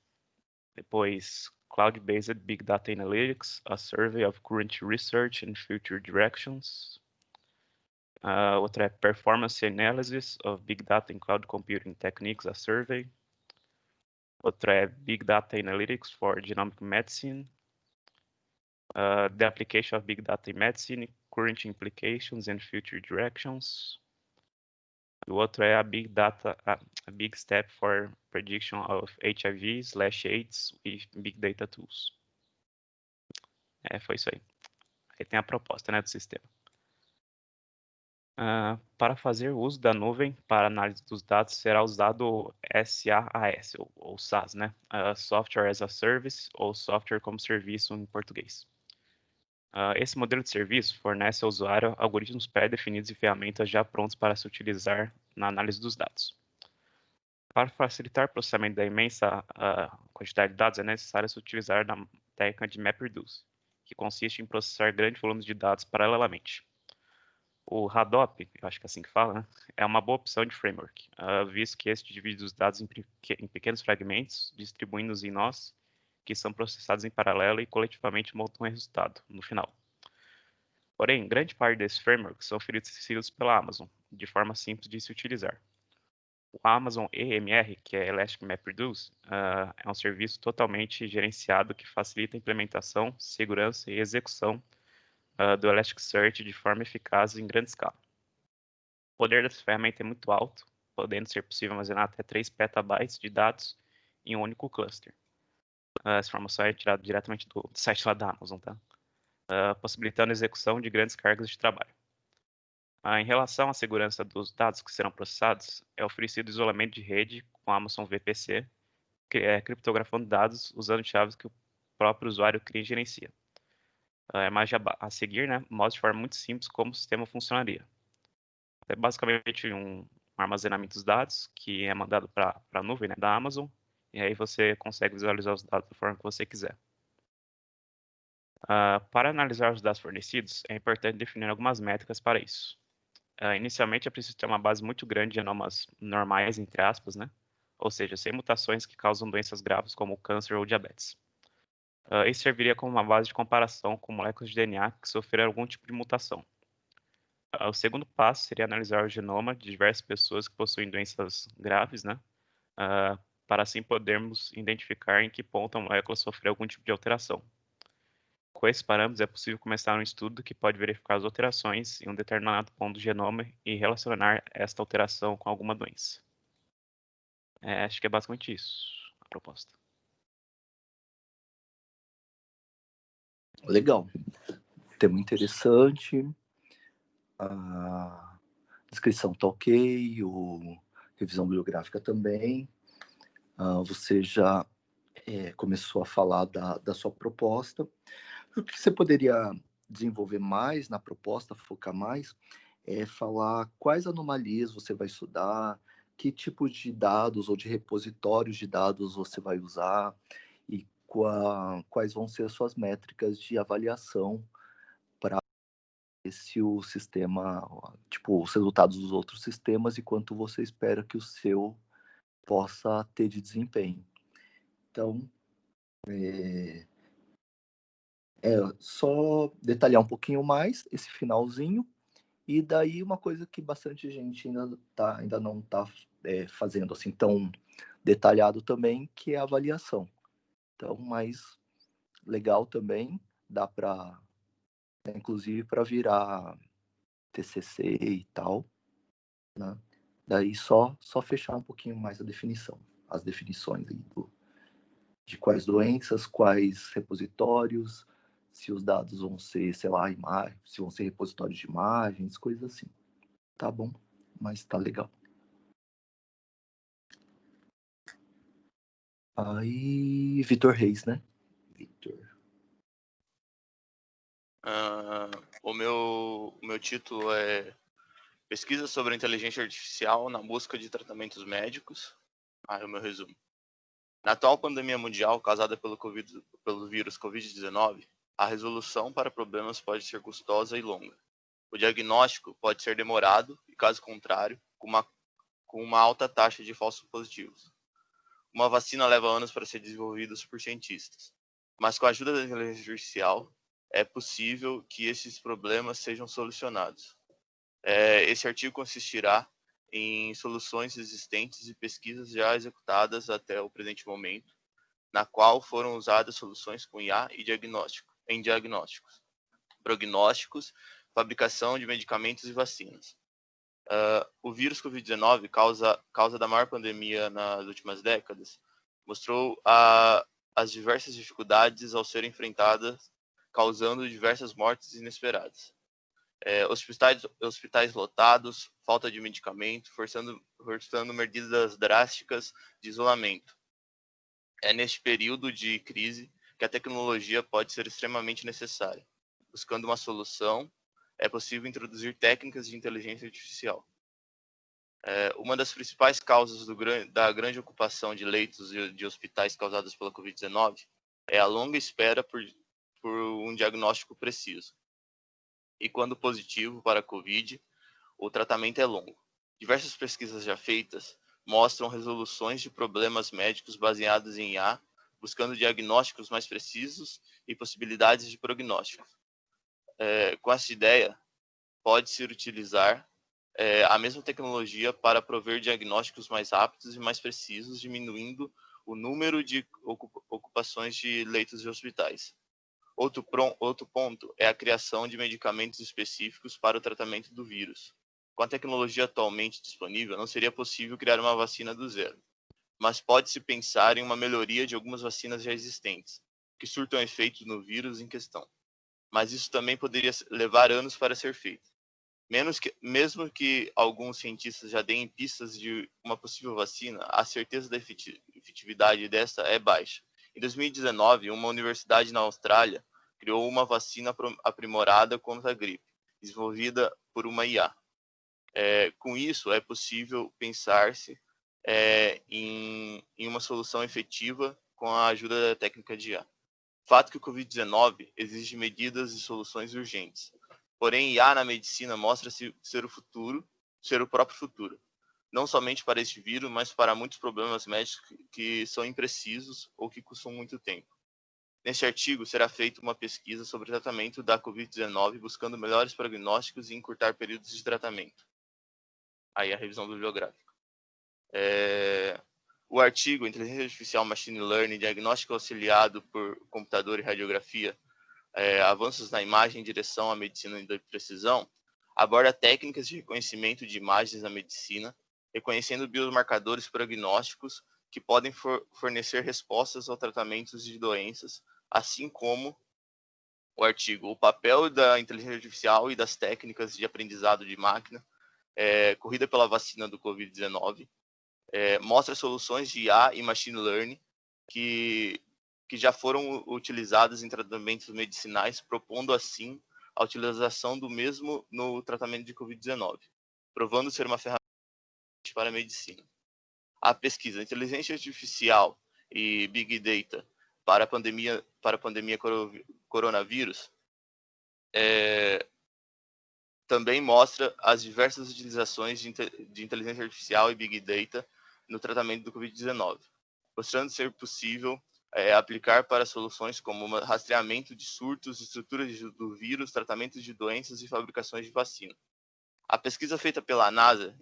Depois, Cloud-Based Big Data Analytics, A Survey of Current Research and Future Directions. Outra é Performance Analysis of Big Data in Cloud Computing Techniques, A Survey. Outra é Big Data Analytics for Genomic Medicine. The Application of Big Data in Medicine, Current Implications and Future Directions. E o outro é a Big Step for Prediction of HIV/AIDS with Big Data Tools. Foi isso aí. Aí tem a proposta, né, do sistema. Para fazer uso da nuvem para análise dos dados, será usado o SaaS, ou SaaS, né? Software as a Service, ou Software como Serviço em português. Esse modelo de serviço fornece ao usuário algoritmos pré-definidos e ferramentas já prontos para se utilizar na análise dos dados. Para facilitar o processamento da imensa quantidade de dados, é necessário se utilizar a técnica de MapReduce, que consiste em processar grandes volumes de dados paralelamente. O Hadoop, eu acho que é assim que fala, né? É uma boa opção de framework, visto que este divide os dados em pequenos fragmentos, distribuindo-os em nós, que são processados em paralelo e coletivamente montam um resultado no final. Porém, grande parte desses frameworks são oferecidos pela Amazon, de forma simples de se utilizar. O Amazon EMR, que é Elastic MapReduce, é um serviço totalmente gerenciado que facilita a implementação, segurança e execução do Elasticsearch de forma eficaz em grande escala. O poder dessa ferramenta é muito alto, podendo ser possível armazenar até 3 petabytes de dados em um único cluster. Essa informação é tirada diretamente do site lá da Amazon, tá? Possibilitando a execução de grandes cargas de trabalho. Em relação à segurança dos dados que serão processados, é oferecido isolamento de rede com a Amazon VPC, que é criptografando dados usando chaves que o próprio usuário cria e gerencia. A imagem a seguir, né, mostra de forma muito simples como o sistema funcionaria. É basicamente um armazenamento dos dados que é mandado para a nuvem, né, da Amazon, e aí você consegue visualizar os dados da forma que você quiser. Para analisar os dados fornecidos, é importante definir algumas métricas para isso. Inicialmente, é preciso ter uma base muito grande de genomas normais, entre aspas, né? Ou seja, sem mutações que causam doenças graves como câncer ou diabetes. Isso serviria como uma base de comparação com moléculas de DNA que sofreram algum tipo de mutação. O segundo passo seria analisar o genoma de diversas pessoas que possuem doenças graves, né? Para assim podermos identificar em que ponto a molécula sofreu algum tipo de alteração. Com esses parâmetros, é possível começar um estudo que pode verificar as alterações em um determinado ponto do genoma e relacionar esta alteração com alguma doença. Acho que é basicamente isso a proposta. Legal. Tema interessante. A descrição está ok, revisão bibliográfica também. Você já começou a falar da sua proposta. O que você poderia desenvolver mais na proposta, focar mais, falar quais anomalias você vai estudar, que tipo de dados ou de repositórios de dados você vai usar e quais vão ser as suas métricas de avaliação para se o sistema, tipo, os resultados dos outros sistemas e quanto você espera que o seu possa ter de desempenho. Então, só detalhar um pouquinho mais esse finalzinho, e daí uma coisa que bastante gente ainda não está fazendo assim tão detalhado também, que é a avaliação. Então, mais legal também, dá para, inclusive, para virar TCC e tal, né? Daí só fechar um pouquinho mais a definição, as definições aí de quais doenças, quais repositórios, se os dados vão ser, sei lá, se vão ser repositórios de imagens, coisas assim. Tá bom, mas tá legal. Aí, Vitor Reis, né? Vitor. O meu título é Pesquisa sobre a Inteligência Artificial na Busca de Tratamentos Médicos. É o meu resumo. Na atual pandemia mundial causada pelo vírus Covid-19, a resolução para problemas pode ser custosa e longa. O diagnóstico pode ser demorado e, caso contrário, com uma alta taxa de falsos positivos. Uma vacina leva anos para ser desenvolvida por cientistas, mas com a ajuda da inteligência artificial é possível que esses problemas sejam solucionados. Esse artigo consistirá em soluções existentes e pesquisas já executadas até o presente momento, na qual foram usadas soluções com IA e diagnósticos, prognósticos, fabricação de medicamentos e vacinas. O vírus Covid-19, causa da maior pandemia nas últimas décadas, mostrou as diversas dificuldades ao serem enfrentadas, causando diversas mortes inesperadas. Hospitais lotados, falta de medicamento, forçando medidas drásticas de isolamento. É neste período de crise que a tecnologia pode ser extremamente necessária. Buscando uma solução, é possível introduzir técnicas de inteligência artificial. Uma das principais causas da grande ocupação de leitos de hospitais causadas pela Covid-19 é a longa espera por um diagnóstico preciso. E quando positivo para a Covid, o tratamento é longo. Diversas pesquisas já feitas mostram resoluções de problemas médicos baseados em IA, buscando diagnósticos mais precisos e possibilidades de prognóstico. Com essa ideia, pode-se utilizar a mesma tecnologia para prover diagnósticos mais rápidos e mais precisos, diminuindo o número de ocupações de leitos de hospitais. Outro ponto é a criação de medicamentos específicos para o tratamento do vírus. Com a tecnologia atualmente disponível, não seria possível criar uma vacina do zero, mas pode-se pensar em uma melhoria de algumas vacinas já existentes, que surtam efeitos no vírus em questão. Mas isso também poderia levar anos para ser feito. Mesmo que alguns cientistas já deem pistas de uma possível vacina, a certeza da efetividade desta é baixa. Em 2019, uma universidade na Austrália criou uma vacina aprimorada contra a gripe, desenvolvida por uma IA. Com isso, é possível pensar-se em uma solução efetiva com a ajuda da técnica de IA. Fato que o Covid-19 exige medidas e soluções urgentes. Porém, IA na medicina mostra-se ser o próprio futuro. Não somente para este vírus, mas para muitos problemas médicos que são imprecisos ou que custam muito tempo. Neste artigo, será feita uma pesquisa sobre o tratamento da Covid-19, buscando melhores prognósticos e encurtar períodos de tratamento. Aí a revisão bibliográfica. O artigo Inteligência Artificial Machine Learning, Diagnóstico Auxiliado por Computador e Radiografia, Avanços na Imagem em Direção à Medicina de Precisão, aborda técnicas de reconhecimento de imagens na medicina, reconhecendo biomarcadores prognósticos que podem fornecer respostas aos tratamentos de doenças, assim como o artigo O Papel da Inteligência Artificial e das Técnicas de Aprendizado de Máquina, corrida pela vacina do Covid-19, mostra soluções de IA e Machine Learning que já foram utilizadas em tratamentos medicinais, propondo assim a utilização do mesmo no tratamento de Covid-19, provando ser uma ferramenta para a medicina. A pesquisa Inteligência Artificial e Big Data para a pandemia coronavírus também mostra as diversas utilizações de inteligência artificial e Big Data no tratamento do Covid-19, mostrando ser possível aplicar para soluções como rastreamento de surtos, estruturas do vírus, tratamento de doenças e fabricações de vacina. A pesquisa feita pela NASA,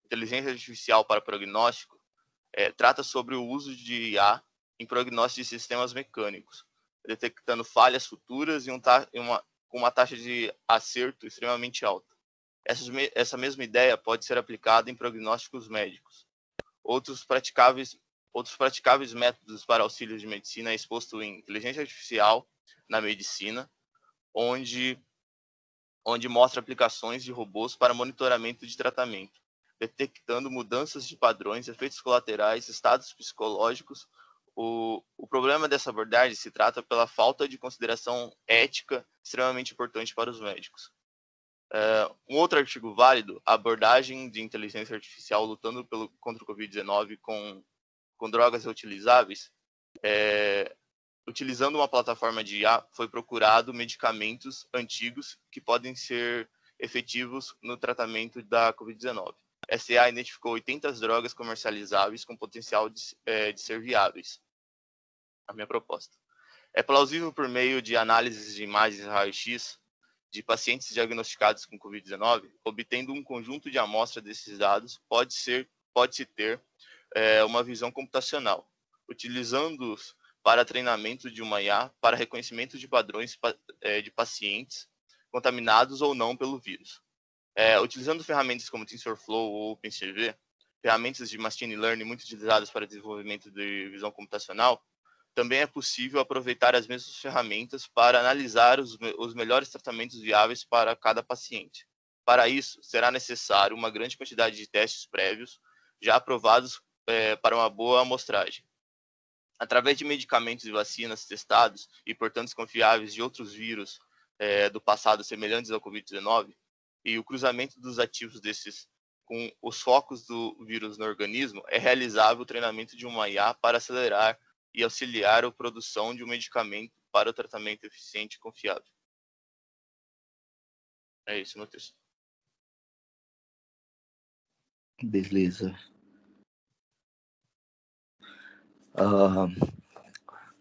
Inteligência Artificial para Prognóstico, trata sobre o uso de IA em prognóstico de sistemas mecânicos, detectando falhas futuras com uma taxa de acerto extremamente alta. Essa mesma ideia pode ser aplicada em prognósticos médicos. Outros praticáveis métodos para auxílio de medicina é exposto em inteligência artificial na medicina, onde mostra aplicações de robôs para monitoramento de tratamento, detectando mudanças de padrões, efeitos colaterais, estados psicológicos. O problema dessa abordagem se trata pela falta de consideração ética extremamente importante para os médicos. Um outro artigo válido, a abordagem de inteligência artificial lutando contra o Covid-19 com drogas reutilizáveis, utilizando uma plataforma de IA, foi procurado medicamentos antigos que podem ser efetivos no tratamento da Covid-19. Essa IA identificou 80 drogas comercializáveis com potencial de ser viáveis. A minha proposta. É plausível, por meio de análises de imagens raio-x de pacientes diagnosticados com Covid-19, obtendo um conjunto de amostra desses dados, pode-se ter uma visão computacional, utilizando-os para treinamento de uma IA para reconhecimento de padrões de pacientes contaminados ou não pelo vírus. Utilizando ferramentas como TensorFlow ou OpenCV, ferramentas de machine learning muito utilizadas para desenvolvimento de visão computacional, também é possível aproveitar as mesmas ferramentas para analisar os melhores tratamentos viáveis para cada paciente. Para isso, será necessário uma grande quantidade de testes prévios, já aprovados para uma boa amostragem. Através de medicamentos e vacinas testados e, portanto, confiáveis de outros vírus do passado semelhantes ao Covid-19, e o cruzamento dos ativos desses com os focos do vírus no organismo, é realizável o treinamento de uma IA para acelerar e auxiliar a produção de um medicamento para o tratamento eficiente e confiável. É isso, meu texto. Beleza.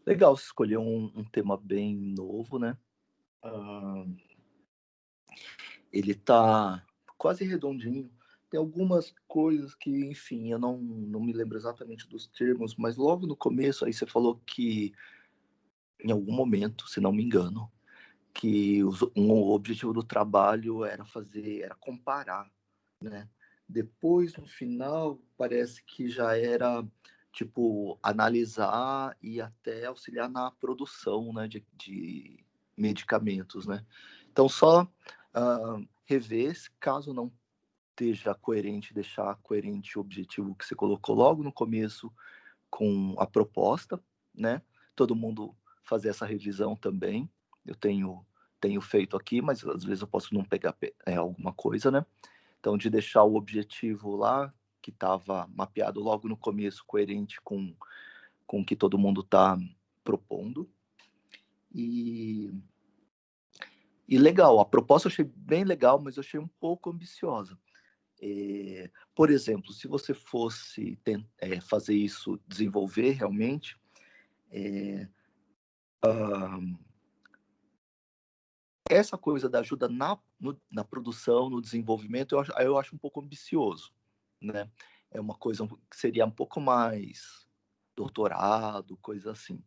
Legal, você escolheu um tema bem novo, né? Ele tá quase redondinho. Tem algumas coisas que, enfim, eu não me lembro exatamente dos termos, mas logo no começo aí você falou que, em algum momento, se não me engano, que o objetivo do trabalho era comparar, né? Depois, no final, parece que já era, tipo, analisar e até auxiliar na produção, né, de medicamentos, né? Então, só rever, caso não esteja coerente, deixar coerente o objetivo que você colocou logo no começo com a proposta, né? Todo mundo fazer essa revisão também. Eu tenho feito aqui, mas às vezes eu posso não pegar alguma coisa, né? Então, de deixar o objetivo lá, que estava mapeado logo no começo, coerente com o que todo mundo está propondo. E legal, a proposta eu achei bem legal, mas eu achei um pouco ambiciosa. Por exemplo, se você fosse fazer isso, desenvolver realmente, essa coisa da ajuda na produção, no desenvolvimento, eu acho um pouco ambicioso, né? É uma coisa que seria um pouco mais doutorado, coisa assim.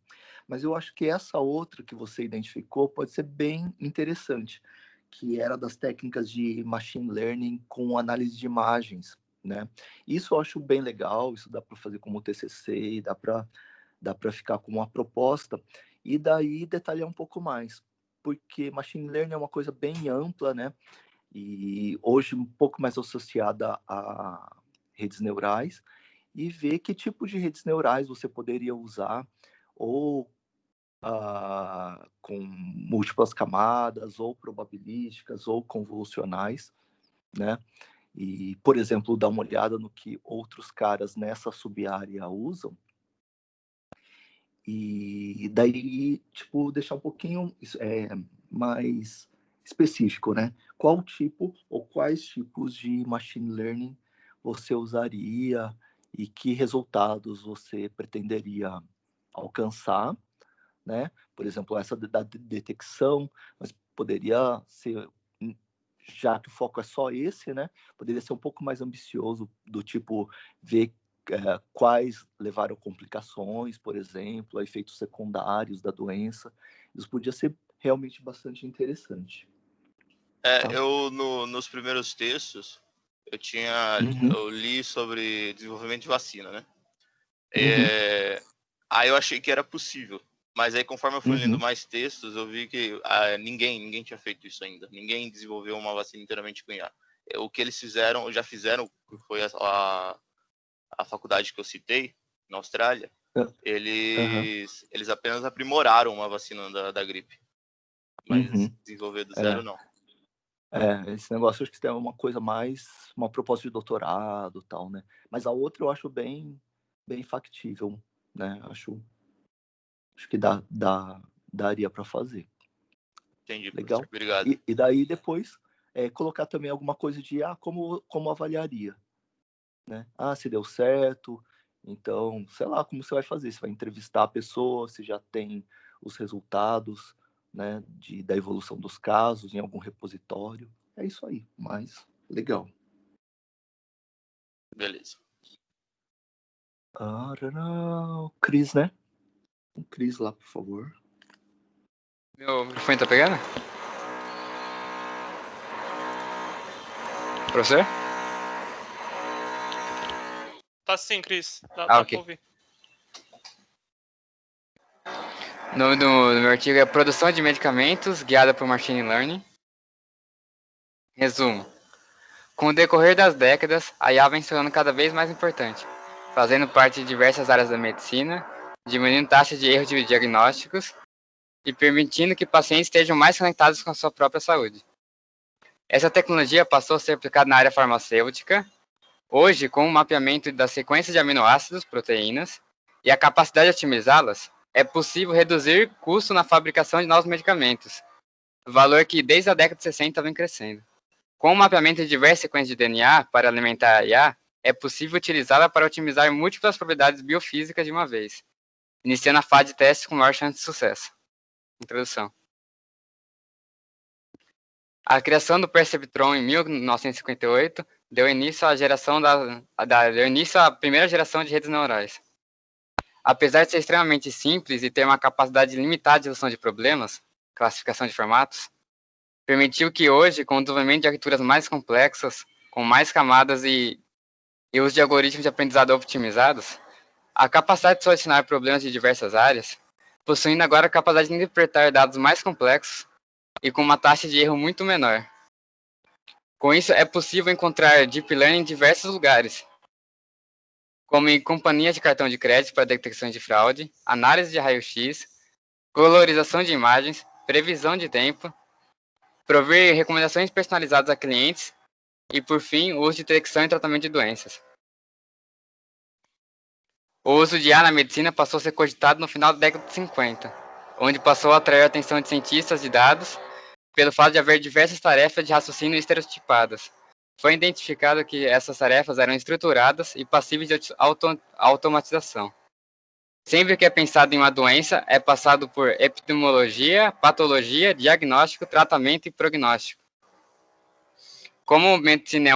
Mas eu acho que essa outra que você identificou pode ser bem interessante, que era das técnicas de machine learning com análise de imagens, né? Isso eu acho bem legal, isso dá para fazer como TCC, dá para ficar como uma proposta, e daí detalhar um pouco mais, porque machine learning é uma coisa bem ampla, né? E hoje um pouco mais associada a redes neurais, e ver que tipo de redes neurais você poderia usar, ou com múltiplas camadas, ou probabilísticas, ou convolucionais, né? E, por exemplo, dar uma olhada no que outros caras nessa sub-área usam, e daí, tipo, deixar um pouquinho mais específico, né? Qual tipo ou quais tipos de machine learning você usaria e que resultados você pretenderia alcançar, né? Por exemplo, essa da detecção, mas poderia ser, já que o foco é só esse, né? Poderia ser um pouco mais ambicioso, do tipo, ver quais levaram complicações, por exemplo, a efeitos secundários da doença. Isso podia ser realmente bastante interessante. Tá. Eu, nos primeiros textos, eu li sobre desenvolvimento de vacina, né? Aí eu achei que era possível. Mas aí, conforme eu fui lendo mais textos, eu vi que ninguém tinha feito isso ainda. Ninguém desenvolveu uma vacina inteiramente com IA. O que eles já fizeram, que foi a faculdade que eu citei, na Austrália, eles apenas aprimoraram uma vacina da gripe. Mas desenvolver do zero, não. Esse negócio, acho que tem uma coisa mais, uma proposta de doutorado e tal, né? Mas a outra eu acho bem factível, né? Acho que daria para fazer. Entendi, legal. Obrigado. E daí depois colocar também alguma coisa de como avaliaria, né? Se deu certo, então, sei lá, como você vai fazer? Você vai entrevistar a pessoa, se já tem os resultados, né, da evolução dos casos em algum repositório. É isso aí, mas legal. Beleza. O Cris, né? O Cris lá, por favor. Meu microfone tá pegando? Pra você? Tá sim, Cris. Dá Ok. pra ouvir. O nome do meu artigo é Produção de Medicamentos Guiada por Machine Learning. Resumo. Com o decorrer das décadas, a IA vem se tornando cada vez mais importante, fazendo parte de diversas áreas da medicina, diminuindo taxas de erro de diagnósticos e permitindo que pacientes estejam mais conectados com a sua própria saúde. Essa tecnologia passou a ser aplicada na área farmacêutica, hoje com o mapeamento da sequência de aminoácidos, proteínas, e a capacidade de otimizá-las, é possível reduzir custo na fabricação de novos medicamentos, valor que desde a década de 60 vem crescendo. Com o mapeamento de diversas sequências de DNA para alimentar a IA, é possível utilizá-la para otimizar múltiplas propriedades biofísicas de uma vez, iniciando a fase de testes com maior chance de sucesso. Introdução. A criação do Perceptron em 1958 deu início à primeira geração de redes neurais. Apesar de ser extremamente simples e ter uma capacidade limitada de resolução de problemas, classificação de formatos, permitiu que hoje, com o desenvolvimento de arquiteturas mais complexas, com mais camadas e uso de algoritmos de aprendizado optimizados, a capacidade de solucionar problemas de diversas áreas, possuindo agora a capacidade de interpretar dados mais complexos e com uma taxa de erro muito menor. Com isso, é possível encontrar Deep Learning em diversos lugares, como em companhias de cartão de crédito para detecção de fraude, análise de raio-x, valorização de imagens, previsão de tempo, prover recomendações personalizadas a clientes e, por fim, o uso de detecção e tratamento de doenças. O uso de IA na medicina passou a ser cogitado no final da década de 50, onde passou a atrair a atenção de cientistas de dados pelo fato de haver diversas tarefas de raciocínio estereotipadas. Foi identificado que essas tarefas eram estruturadas e passíveis de automatização. Sempre que é pensado em uma doença, é passado por epidemiologia, patologia, diagnóstico, tratamento e prognóstico. Como medicina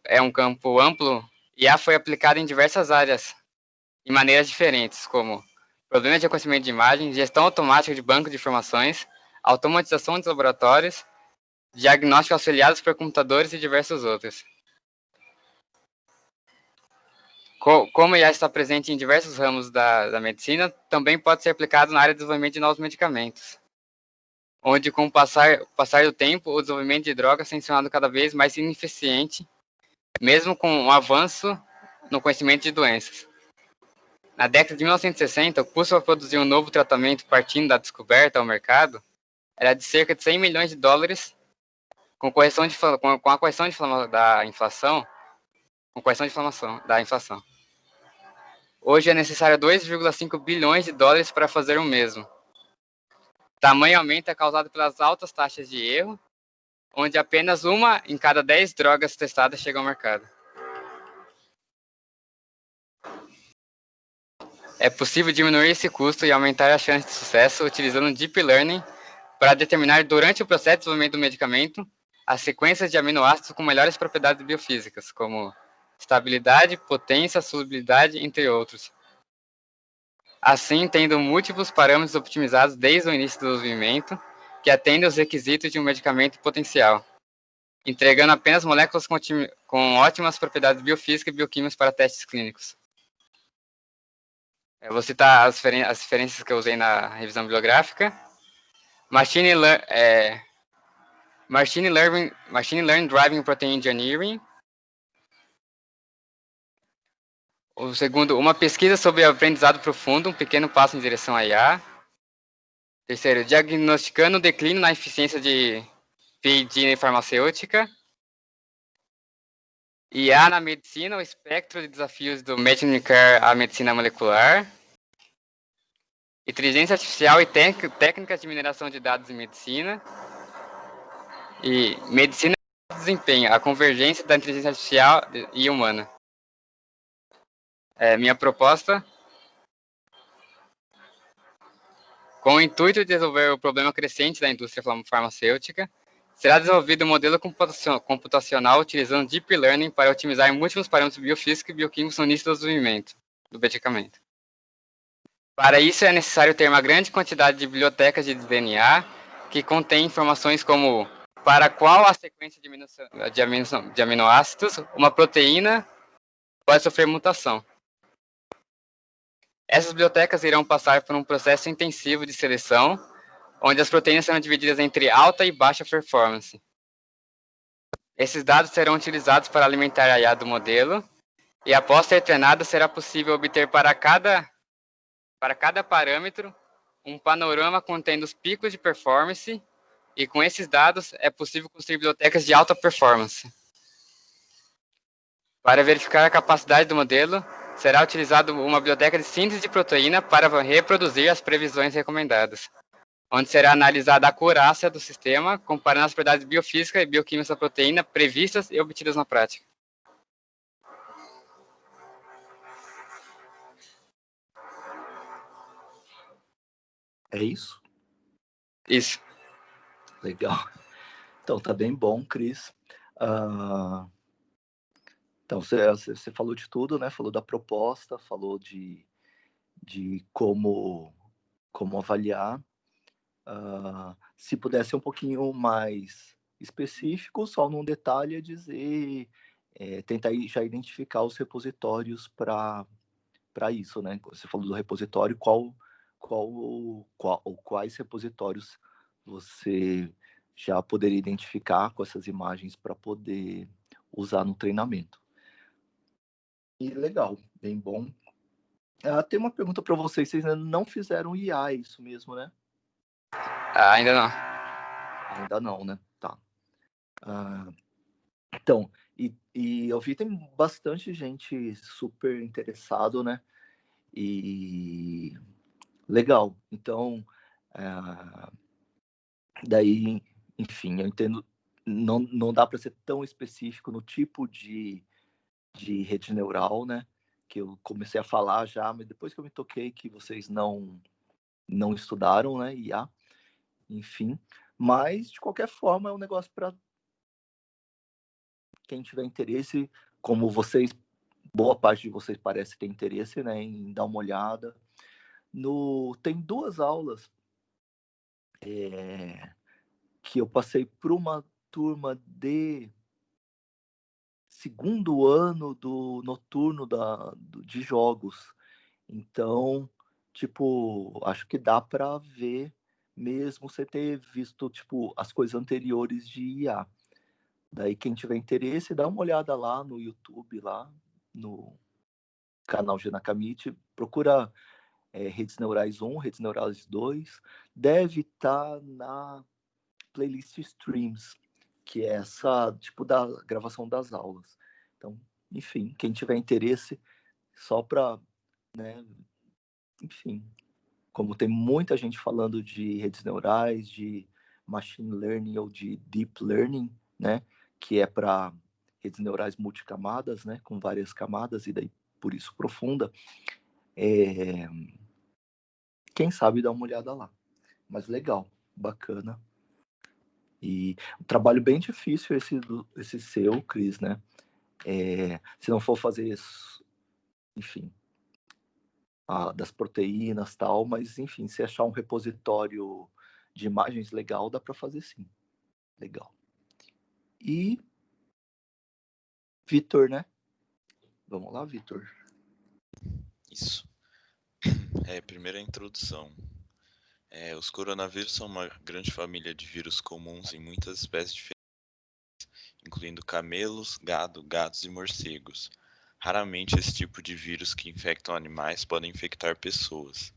é um campo amplo, IA foi aplicada em diversas áreas, de maneiras diferentes, como problemas de reconhecimento de imagem, gestão automática de banco de informações, automatização dos laboratórios, diagnóstico auxiliados por computadores e diversos outros. Como IA está presente em diversos ramos da medicina, também pode ser aplicado na área de desenvolvimento de novos medicamentos, onde com o passar do tempo, o desenvolvimento de drogas tem se tornado cada vez mais ineficiente, mesmo com um avanço no conhecimento de doenças. Na década de 1960, o custo para produzir um novo tratamento partindo da descoberta ao mercado era de cerca de 100 milhões de dólares, com a correção da inflação. Hoje é necessário 2,5 bilhões de dólares para fazer o mesmo. Tamanho aumento é causado pelas altas taxas de erro, onde apenas uma em cada 10 drogas testadas chega ao mercado. É possível diminuir esse custo e aumentar a chance de sucesso utilizando Deep Learning para determinar durante o processo de desenvolvimento do medicamento as sequências de aminoácidos com melhores propriedades biofísicas, como estabilidade, potência, solubilidade, entre outros. Assim, tendo múltiplos parâmetros optimizados desde o início do desenvolvimento, que atendem aos requisitos de um medicamento potencial, entregando apenas moléculas com ótimas propriedades biofísicas e bioquímicas para testes clínicos. Eu vou citar as referências que eu usei na revisão bibliográfica. Machine Learning Driving Protein Engineering. O segundo, uma pesquisa sobre aprendizado profundo, um pequeno passo em direção à IA. Terceiro, diagnosticando o declínio na eficiência de P&D farmacêutica. IA na medicina, o espectro de desafios do Medicine Care à medicina molecular. Inteligência artificial e técnicas de mineração de dados em medicina. E medicina de desempenho, a convergência da inteligência artificial e humana. Minha proposta, com o intuito de resolver o problema crescente da indústria farmacêutica, será desenvolvido um modelo computacional utilizando Deep Learning para otimizar múltiplos parâmetros biofísicos e bioquímicos no início do desenvolvimento do medicamento. Para isso, é necessário ter uma grande quantidade de bibliotecas de DNA que contém informações como para qual a sequência de aminoácidos uma proteína pode sofrer mutação. Essas bibliotecas irão passar por um processo intensivo de seleção, onde as proteínas serão divididas entre alta e baixa performance. Esses dados serão utilizados para alimentar a IA do modelo, e após ser treinada, será possível obter para cada parâmetro um panorama contendo os picos de performance, e com esses dados é possível construir bibliotecas de alta performance. Para verificar a capacidade do modelo, será utilizada uma biblioteca de síntese de proteína para reproduzir as previsões recomendadas, onde será analisada a acurácia do sistema, comparando as propriedades biofísicas e bioquímicas da proteína previstas e obtidas na prática. É isso? Isso. Legal. Então, tá bem bom, Cris. Então, você falou de tudo, né? Falou da proposta, falou de como avaliar. Se pudesse ser um pouquinho mais específico, só num detalhe é dizer, tentar já identificar os repositórios para isso, né? Você falou do repositório, quais repositórios você já poderia identificar com essas imagens para poder usar no treinamento. E legal, bem bom. Tem uma pergunta para vocês. Vocês ainda não fizeram IA, é isso mesmo, né? Ainda não. Ainda não, né? Tá. Então, e eu vi tem bastante gente super interessado, né? E legal. Então, daí, enfim, eu entendo, não dá para ser tão específico no tipo de rede neural, né? Que eu comecei a falar já, mas depois que eu me toquei que vocês não estudaram, né? IA, enfim. Mas, de qualquer forma, é um negócio para quem tiver interesse, como vocês, boa parte de vocês parece ter interesse, né? Em dar uma olhada. Tem 2 aulas que eu passei por uma turma de segundo ano do noturno de jogos. Então, tipo, acho que dá para ver mesmo você ter visto, tipo, as coisas anteriores de IA. Daí, quem tiver interesse, dá uma olhada lá no YouTube, lá no canal Genakamite, procura Redes Neurais 1, Redes Neurais 2, deve estar na playlist Streams, que é essa, tipo, da gravação das aulas. Então, enfim, quem tiver interesse, só para, né, enfim, como tem muita gente falando de redes neurais, de machine learning ou de deep learning, né, que é para redes neurais multicamadas, né, com várias camadas e daí por isso profunda, quem sabe dar uma olhada lá. Mas legal, bacana. E um trabalho bem difícil esse seu, Cris, né? Se não for fazer, enfim, das proteínas tal, mas enfim, se achar um repositório de imagens legal, dá para fazer sim. Legal. E Vitor, né? Vamos lá, Vitor. Isso. Primeira introdução. Os coronavírus são uma grande família de vírus comuns em muitas espécies diferentes, incluindo camelos, gado, gatos e morcegos. Raramente esse tipo de vírus que infectam animais podem infectar pessoas.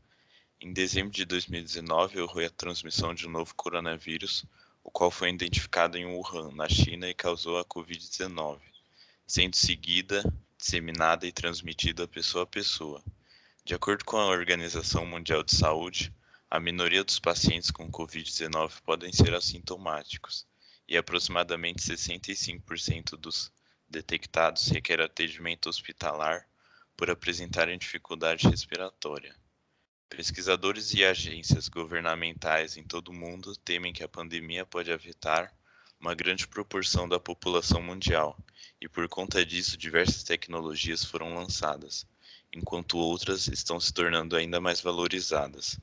Em dezembro de 2019, ocorreu a transmissão de um novo coronavírus, o qual foi identificado em Wuhan, na China, e causou a Covid-19, sendo seguida, disseminada e transmitida pessoa a pessoa. De acordo com a Organização Mundial de Saúde, a minoria dos pacientes com Covid-19 podem ser assintomáticos, e aproximadamente 65% dos detectados requer atendimento hospitalar por apresentarem dificuldade respiratória. Pesquisadores e agências governamentais em todo o mundo temem que a pandemia pode afetar uma grande proporção da população mundial, e por conta disso diversas tecnologias foram lançadas, enquanto outras estão se tornando ainda mais valorizadas.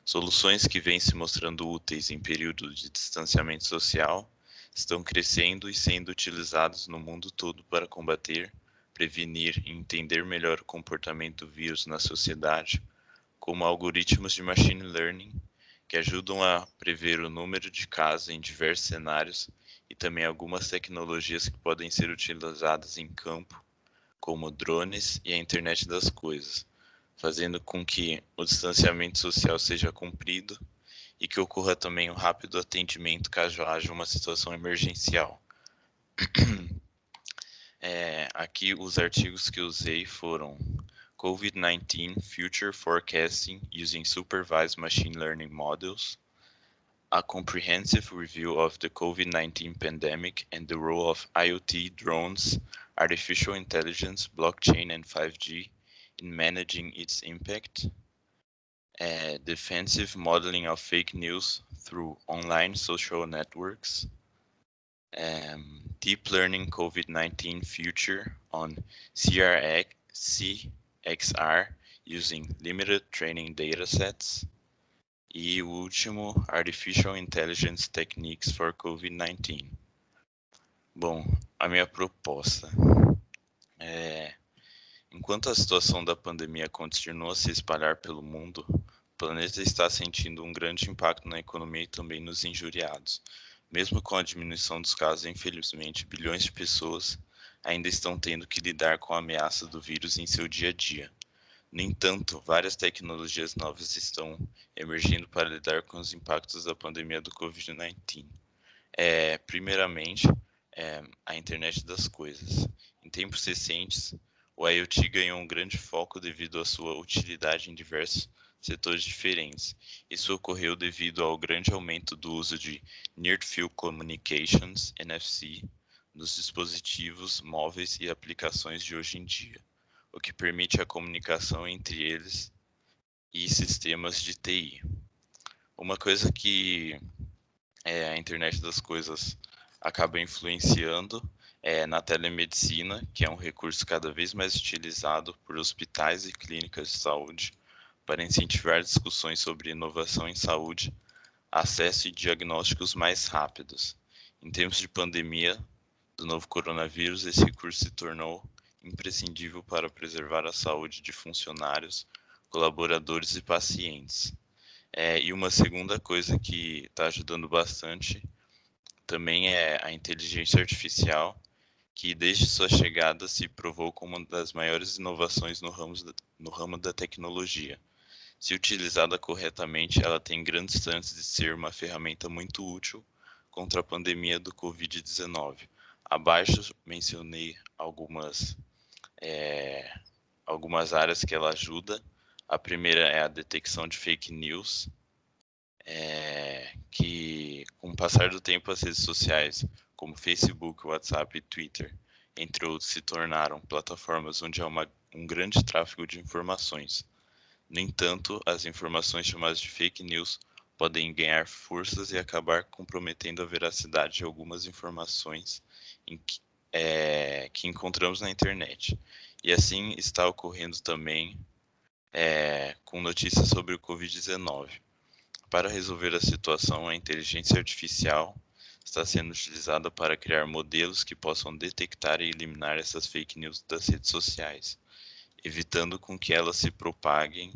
Soluções que vêm se mostrando úteis em período de distanciamento social estão crescendo e sendo utilizadas no mundo todo para combater, prevenir e entender melhor o comportamento do vírus na sociedade, como algoritmos de machine learning, que ajudam a prever o número de casos em diversos cenários, e também algumas tecnologias que podem ser utilizadas em campo, como drones e a internet das coisas, fazendo com que o distanciamento social seja cumprido e que ocorra também um rápido atendimento caso haja uma situação emergencial. Aqui os artigos que usei foram COVID-19 Future Forecasting Using Supervised Machine Learning Models, A Comprehensive Review of the COVID-19 Pandemic and the Role of IoT, Drones, Artificial Intelligence, Blockchain and 5G in Managing its Impact, Defensive Modeling of Fake News through Online Social Networks, Deep Learning COVID-19 Future on CXR using limited training datasets, e o último, Artificial Intelligence Techniques for COVID-19. Bom, a minha proposta enquanto a situação da pandemia continua a se espalhar pelo mundo, o planeta está sentindo um grande impacto na economia e também nos injuriados. Mesmo com a diminuição dos casos, infelizmente, bilhões de pessoas ainda estão tendo que lidar com a ameaça do vírus em seu dia a dia. No entanto, várias tecnologias novas estão emergindo para lidar com os impactos da pandemia do Covid-19. Primeiramente, a internet das coisas. Em tempos recentes, o IoT ganhou um grande foco devido à sua utilidade em diversos setores diferentes. Isso ocorreu devido ao grande aumento do uso de Near Field Communications, NFC, nos dispositivos móveis e aplicações de hoje em dia, o que permite a comunicação entre eles e sistemas de TI. Uma coisa que a internet das coisas acaba influenciando na telemedicina, que é um recurso cada vez mais utilizado por hospitais e clínicas de saúde para incentivar discussões sobre inovação em saúde, acesso e diagnósticos mais rápidos. Em tempos de pandemia do novo coronavírus, esse recurso se tornou imprescindível para preservar a saúde de funcionários, colaboradores e pacientes. E uma segunda coisa que está ajudando bastante também é a inteligência artificial, que desde sua chegada se provou como uma das maiores inovações no ramo da tecnologia. Se utilizada corretamente, ela tem grandes chances de ser uma ferramenta muito útil contra a pandemia do Covid-19. Abaixo mencionei algumas áreas que ela ajuda. A primeira é a detecção de fake news, que com o passar do tempo as redes sociais, como Facebook, WhatsApp e Twitter, entre outros, se tornaram plataformas onde há um grande tráfego de informações. No entanto, as informações chamadas de fake news podem ganhar forças e acabar comprometendo a veracidade de algumas informações que encontramos na internet. E assim está ocorrendo também com notícias sobre o Covid-19. Para resolver a situação, a inteligência artificial está sendo utilizada para criar modelos que possam detectar e eliminar essas fake news das redes sociais, evitando com que elas se propaguem.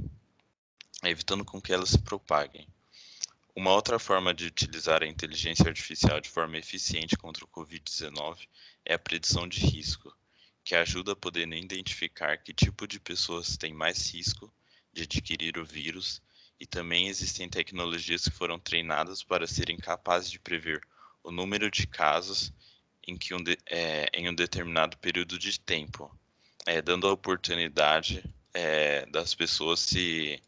Uma outra forma de utilizar a inteligência artificial de forma eficiente contra o Covid-19 é a predição de risco, que ajuda a poder identificar que tipo de pessoas tem mais risco de adquirir o vírus, e também existem tecnologias que foram treinadas para serem capazes de prever o número de casos em um determinado período de tempo, dando a oportunidade das pessoas se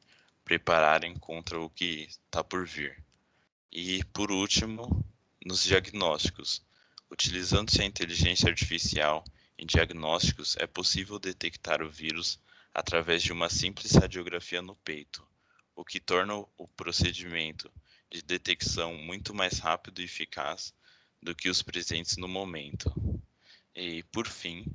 prepararem contra o que está por vir. E, por último, nos diagnósticos. Utilizando-se a inteligência artificial em diagnósticos, é possível detectar o vírus através de uma simples radiografia no peito, o que torna o procedimento de detecção muito mais rápido e eficaz do que os presentes no momento. E, por fim,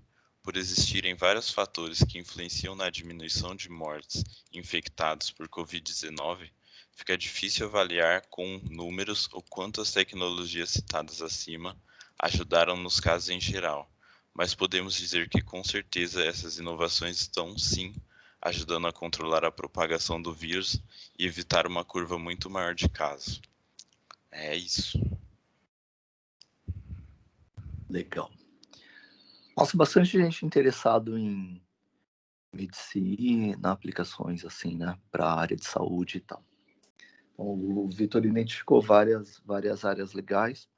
por existirem vários fatores que influenciam na diminuição de mortes infectados por Covid-19, fica difícil avaliar com números o quanto as tecnologias citadas acima ajudaram nos casos em geral, mas podemos dizer que com certeza essas inovações estão sim ajudando a controlar a propagação do vírus e evitar uma curva muito maior de casos. É isso. Legal. Nossa, bastante gente interessado em medicina, aplicações assim, né, para a área de saúde e tal. Então, o Vitor identificou várias áreas legais.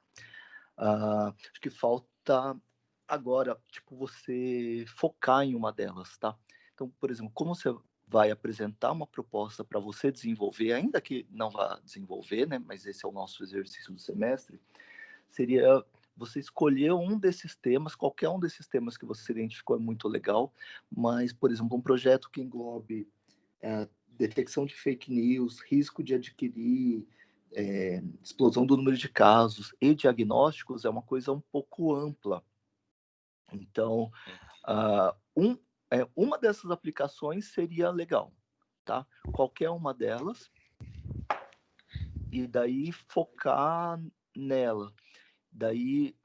Acho que falta agora, tipo, você focar em uma delas, tá? Então, por exemplo, como você vai apresentar uma proposta para você desenvolver, ainda que não vá desenvolver, né, mas esse é o nosso exercício do semestre, seria você escolher um desses temas, qualquer um desses temas que você identificou é muito legal, mas, por exemplo, um projeto que englobe detecção de fake news, risco de adquirir, explosão do número de casos e diagnósticos é uma coisa um pouco ampla. Então, uma dessas aplicações seria legal, tá? Qualquer uma delas, e daí focar nela. Daí,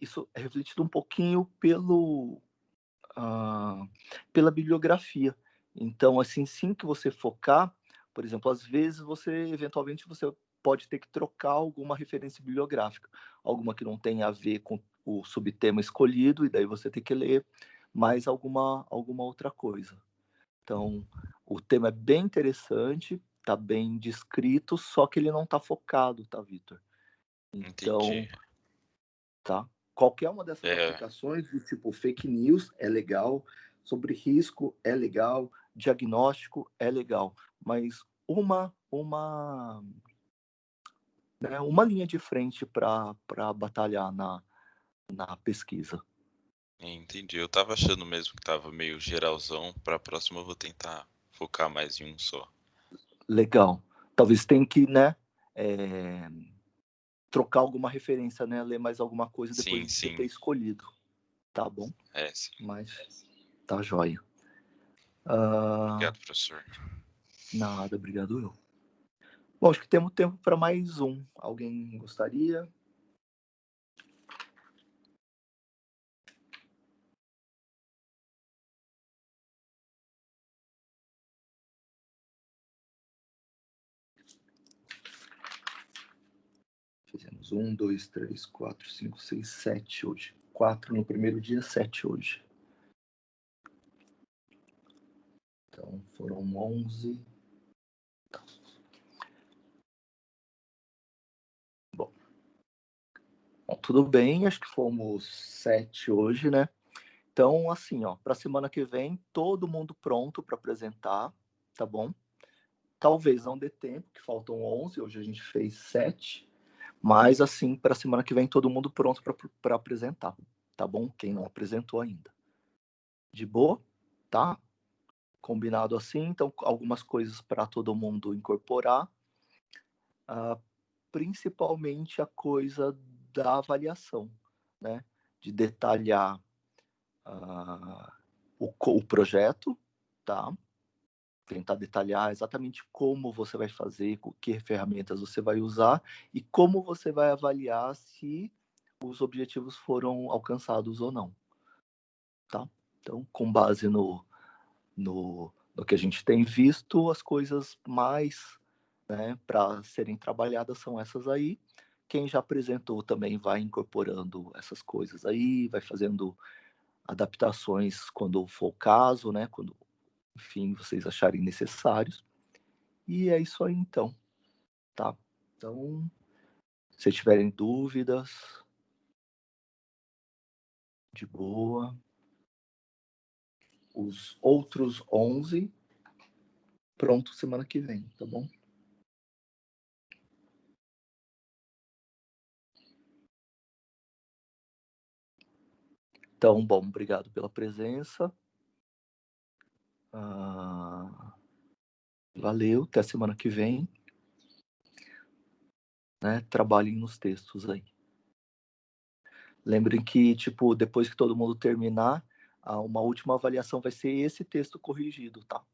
isso é refletido um pouquinho pela bibliografia. Então, assim que você focar, por exemplo, às vezes eventualmente, você pode ter que trocar alguma referência bibliográfica, alguma que não tenha a ver com o subtema escolhido, e daí você tem que ler mais alguma outra coisa. Então, o tema é bem interessante, tá bem descrito, só que ele não tá focado, tá, Vitor? Então, Entendi. tá? Qualquer uma dessas É. aplicações, do tipo fake news, é legal, sobre risco é legal, diagnóstico é legal, mas uma linha de frente para batalhar na pesquisa. Entendi. Eu tava achando mesmo que tava meio geralzão. Pra próxima eu vou tentar focar mais em um só. Legal. Talvez tenha que, né, trocar alguma referência, né, ler mais alguma coisa depois de você ter escolhido. Tá bom? Sim. Mas tá joia. Obrigado, professor. Nada, obrigado eu. Bom, acho que temos tempo para mais um. Alguém gostaria? Fizemos 1, 2, 3, 4, 5, 6, 7 hoje. 4 no primeiro dia, 7 hoje. Então, foram 11. Bom, tudo bem, acho que fomos 7 hoje, né? Então, assim, ó, para a semana que vem, todo mundo pronto para apresentar, tá bom? Talvez não dê tempo, que faltam 11, hoje a gente fez 7. Mas, assim, para a semana que vem, todo mundo pronto para apresentar, tá bom? Quem não apresentou ainda. De boa, tá? Combinado assim, então, algumas coisas para todo mundo incorporar. Principalmente a coisa da avaliação, né? De detalhar o projeto, tá? Tentar detalhar exatamente como você vai fazer, que ferramentas você vai usar e como você vai avaliar se os objetivos foram alcançados ou não, tá? Então, com base no que a gente tem visto, as coisas mais, né, para serem trabalhadas são essas aí. Quem já apresentou também vai incorporando essas coisas aí, vai fazendo adaptações quando for o caso, né? Quando, enfim, vocês acharem necessários. E é isso aí, então. Tá? Então, se tiverem dúvidas, de boa. Os outros 11, pronto semana que vem, tá bom? Então, bom, obrigado pela presença. Valeu, até semana que vem. Né? Trabalhem nos textos aí. Lembrem que, tipo, depois que todo mundo terminar, uma última avaliação vai ser esse texto corrigido, tá?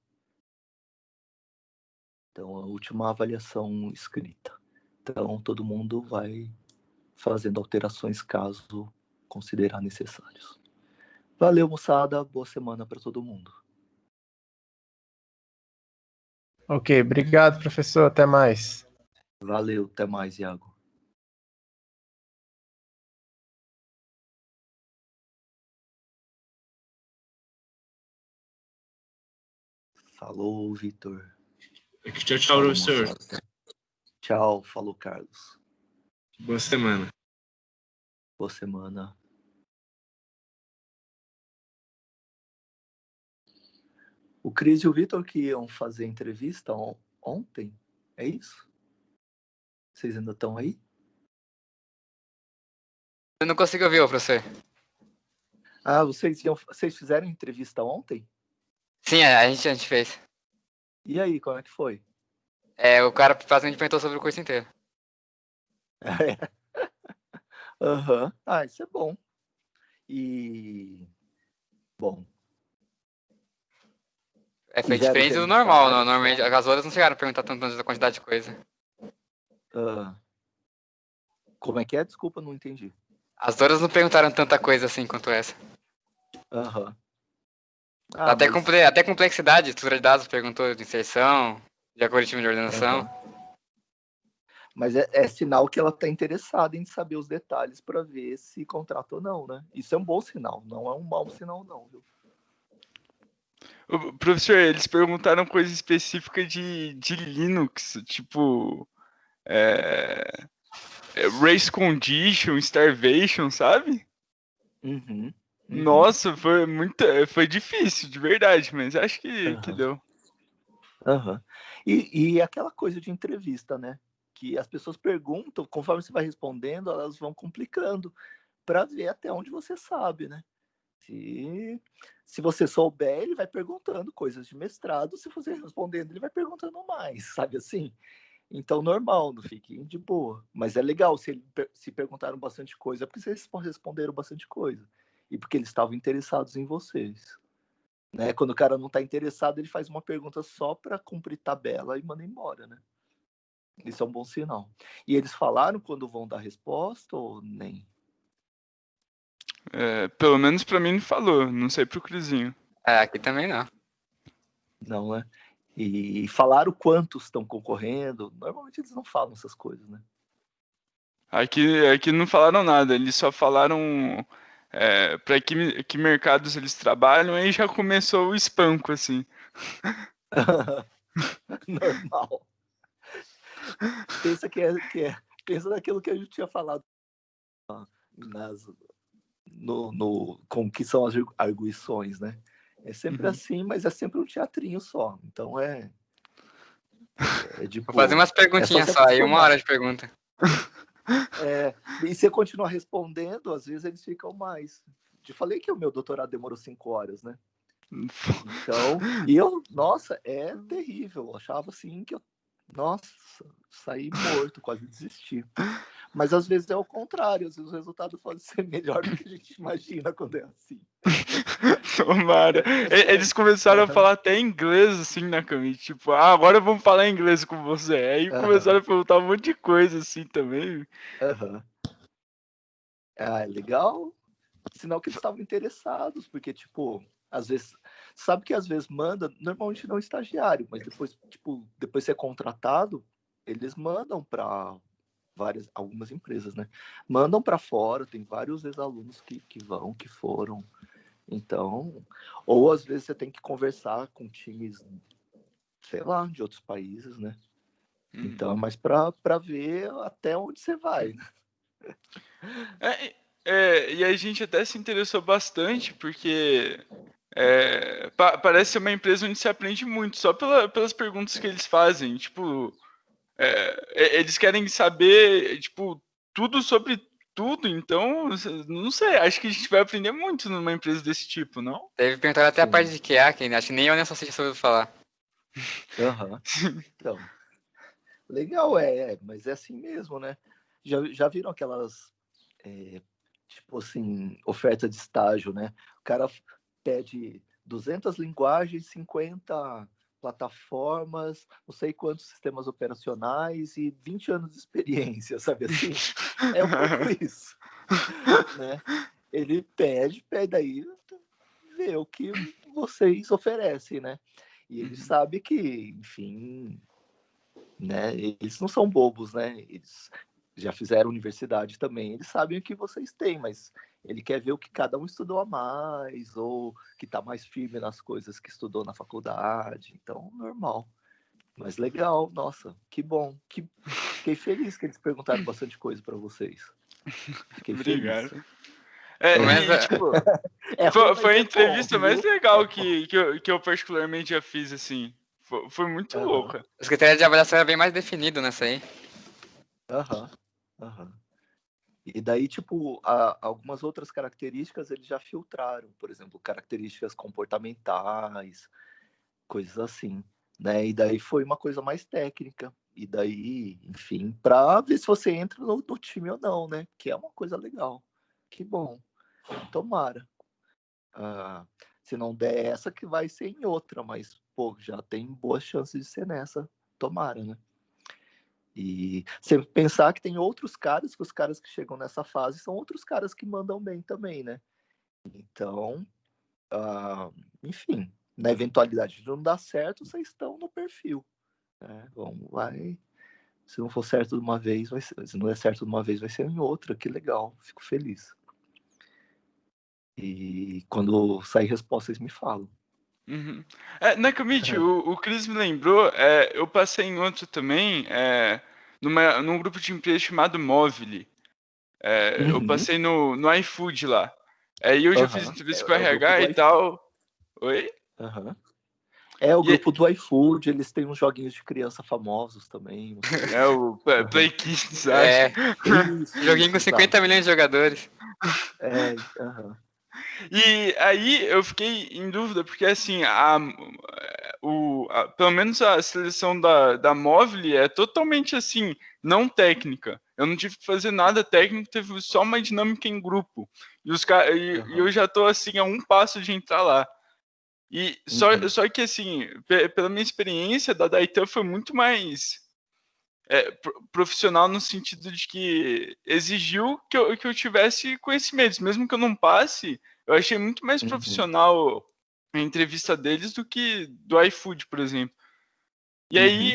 Então, a última avaliação escrita. Então, todo mundo vai fazendo alterações caso considerar necessários. Valeu, moçada. Boa semana para todo mundo. Ok, obrigado, professor. Até mais. Valeu, até mais, Iago. Falou, Vitor. Tchau, tchau, professor. Moçada. Tchau, falou, Carlos. Boa semana. Boa semana. O Cris e o Vitor que iam fazer entrevista ontem, é isso? Vocês ainda estão aí? Eu não consigo ouvir, professor. Vocês fizeram entrevista ontem? Sim, a gente fez. E aí, como é que foi? O cara praticamente perguntou sobre o curso inteiro. Aham. Isso é bom. E... Bom. Foi diferente do normal. Normalmente, as outras não chegaram a perguntar tanto da quantidade de coisa. Como é que é? Desculpa, não entendi. As outras não perguntaram tanta coisa assim quanto essa. Aham. Até complexidade, estrutura de dados perguntou de inserção, de algoritmo de ordenação. Mas é sinal que ela está interessada em saber os detalhes para ver se contrata ou não, né? Isso é um bom sinal, não é um mau sinal, não, viu? Professor, eles perguntaram coisa específica de Linux, tipo race condition, starvation, sabe? Uhum. Nossa, foi difícil, de verdade, mas acho que deu. Aham. E aquela coisa de entrevista, né? Que as pessoas perguntam, conforme você vai respondendo, elas vão complicando para ver até onde você sabe, né? Se você souber, ele vai perguntando coisas de mestrado, se você respondendo, ele vai perguntando mais, sabe assim? Então, normal, não fiquem de boa. Mas é legal se perguntaram bastante coisa, porque vocês responderam bastante coisa. E porque eles estavam interessados em vocês. Né? Quando o cara não está interessado, ele faz uma pergunta só para cumprir tabela e manda embora, né? Isso é um bom sinal. E eles falaram quando vão dar resposta ou nem? Pelo menos pra mim não falou, não sei pro Crisinho. Aqui também não. Não, né? E falaram quantos estão concorrendo. Normalmente eles não falam essas coisas, né? Aqui não falaram nada, eles só falaram para que mercados eles trabalham, aí já começou o espanco, assim. Normal. Pensa naquilo que a gente tinha falado com que são as arguições, né? É sempre assim, mas é sempre um teatrinho só. Então é de Vou fazer umas perguntinhas só, aí 1 hora de pergunta. E se eu continuar respondendo, às vezes eles ficam mais. Te falei que o meu doutorado demorou 5 horas, né? Então, nossa, é terrível. Eu achava assim que saí morto, quase desisti. Mas às vezes é o contrário, às vezes o resultado pode ser melhor do que a gente imagina quando é assim. Tomara. Eles começaram a falar até inglês, assim, na Cami. Tipo, agora vamos falar inglês com você. Aí começaram a perguntar um monte de coisa, assim, também. É legal. Sinal que eles estavam interessados, porque, tipo, às vezes... Sabe que às vezes manda, normalmente não estagiário, mas depois ser contratado, eles mandam para algumas empresas, né? Mandam para fora, tem vários ex-alunos que foram. Então, ou às vezes você tem que conversar com times, sei lá, de outros países, né? Então, é mais para ver até onde você vai, né? E a gente até se interessou bastante, porque parece ser uma empresa onde se aprende muito, só pelas perguntas que eles fazem. Tipo, eles querem saber, tipo, tudo sobre tudo, então, não sei, acho que a gente vai aprender muito numa empresa desse tipo, não? Deve perguntar até a parte de QA, que acho que nem eu nem sei se ouviu falar. Então, legal, mas é assim mesmo, né? Já viram aquelas, tipo assim, oferta de estágio, né? O cara pede 200 linguagens, 50 plataformas, não sei quantos sistemas operacionais e 20 anos de experiência, sabe assim? É um pouco isso, né? Ele pede aí vê o que vocês oferecem, né? E ele sabe que, enfim, né? Eles não são bobos, né? Eles já fizeram universidade também, eles sabem o que vocês têm, mas ele quer ver o que cada um estudou a mais, ou que está mais firme nas coisas que estudou na faculdade. Então, normal. Mas legal, nossa, que bom. Fiquei feliz que eles perguntaram bastante coisa para vocês. Fiquei Obrigado. Feliz. Foi a entrevista mais legal que eu particularmente já fiz, assim. Foi muito louca. Os critérios de avaliação eram bem mais definidos nessa aí. E daí, tipo, algumas outras características eles já filtraram. Por exemplo, características comportamentais, coisas assim, né? E daí foi uma coisa mais técnica. E daí, enfim, para ver se você entra no time ou não, né? Que é uma coisa legal. Que bom. Tomara. Se não der essa, que vai ser em outra, mas, pô, já tem boas chances de ser nessa. Tomara, né? E sempre pensar que tem outros caras, que os caras que chegam nessa fase são outros caras que mandam bem também, né? Então, enfim, na eventualidade de não dar certo, vocês estão no perfil. Né? Se não for certo de uma vez, se não der certo de uma vez, vai ser em outra. Que legal, fico feliz. E quando sair resposta, vocês me falam. Uhum. Nakamite, o Cris me lembrou, eu passei em outro também, num grupo de empresa chamado Movile. Eu passei no iFood lá. Aí eu já fiz entrevista com o É o grupo RH do e iFood. tal. Oi? É o E- grupo do iFood, eles têm uns joguinhos de criança famosos também. Não sei. É o Play Kids, acho. É, Isso, joguinho com 50 milhões de jogadores. E aí eu fiquei em dúvida, porque assim, pelo menos a seleção da Movile é totalmente assim, não técnica. Eu não tive que fazer nada técnico, teve só uma dinâmica em grupo. E eu já tô assim, a um passo de entrar lá. E só que assim, pela minha experiência, da Daitan foi muito mais profissional no sentido de que exigiu que eu tivesse conhecimentos, mesmo que eu não passe, eu achei muito mais profissional a entrevista deles do que do iFood, por exemplo. E aí,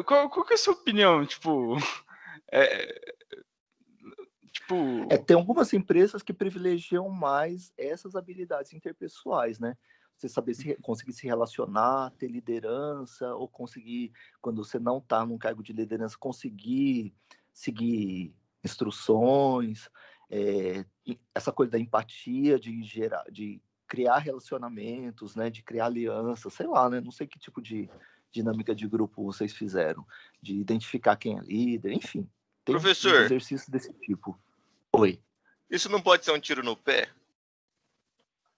qual que é a sua opinião? Tipo, tem algumas empresas que privilegiam mais essas habilidades interpessoais, né? Você saber conseguir se relacionar, ter liderança, ou conseguir, quando você não está num cargo de liderança, conseguir seguir instruções, essa coisa da empatia, de criar relacionamentos, né? De criar alianças, sei lá, né? Não sei que tipo de dinâmica de grupo vocês fizeram, de identificar quem é líder, enfim. Tem uns Professor, exercícios desse tipo. Oi. isso não pode ser um tiro no pé?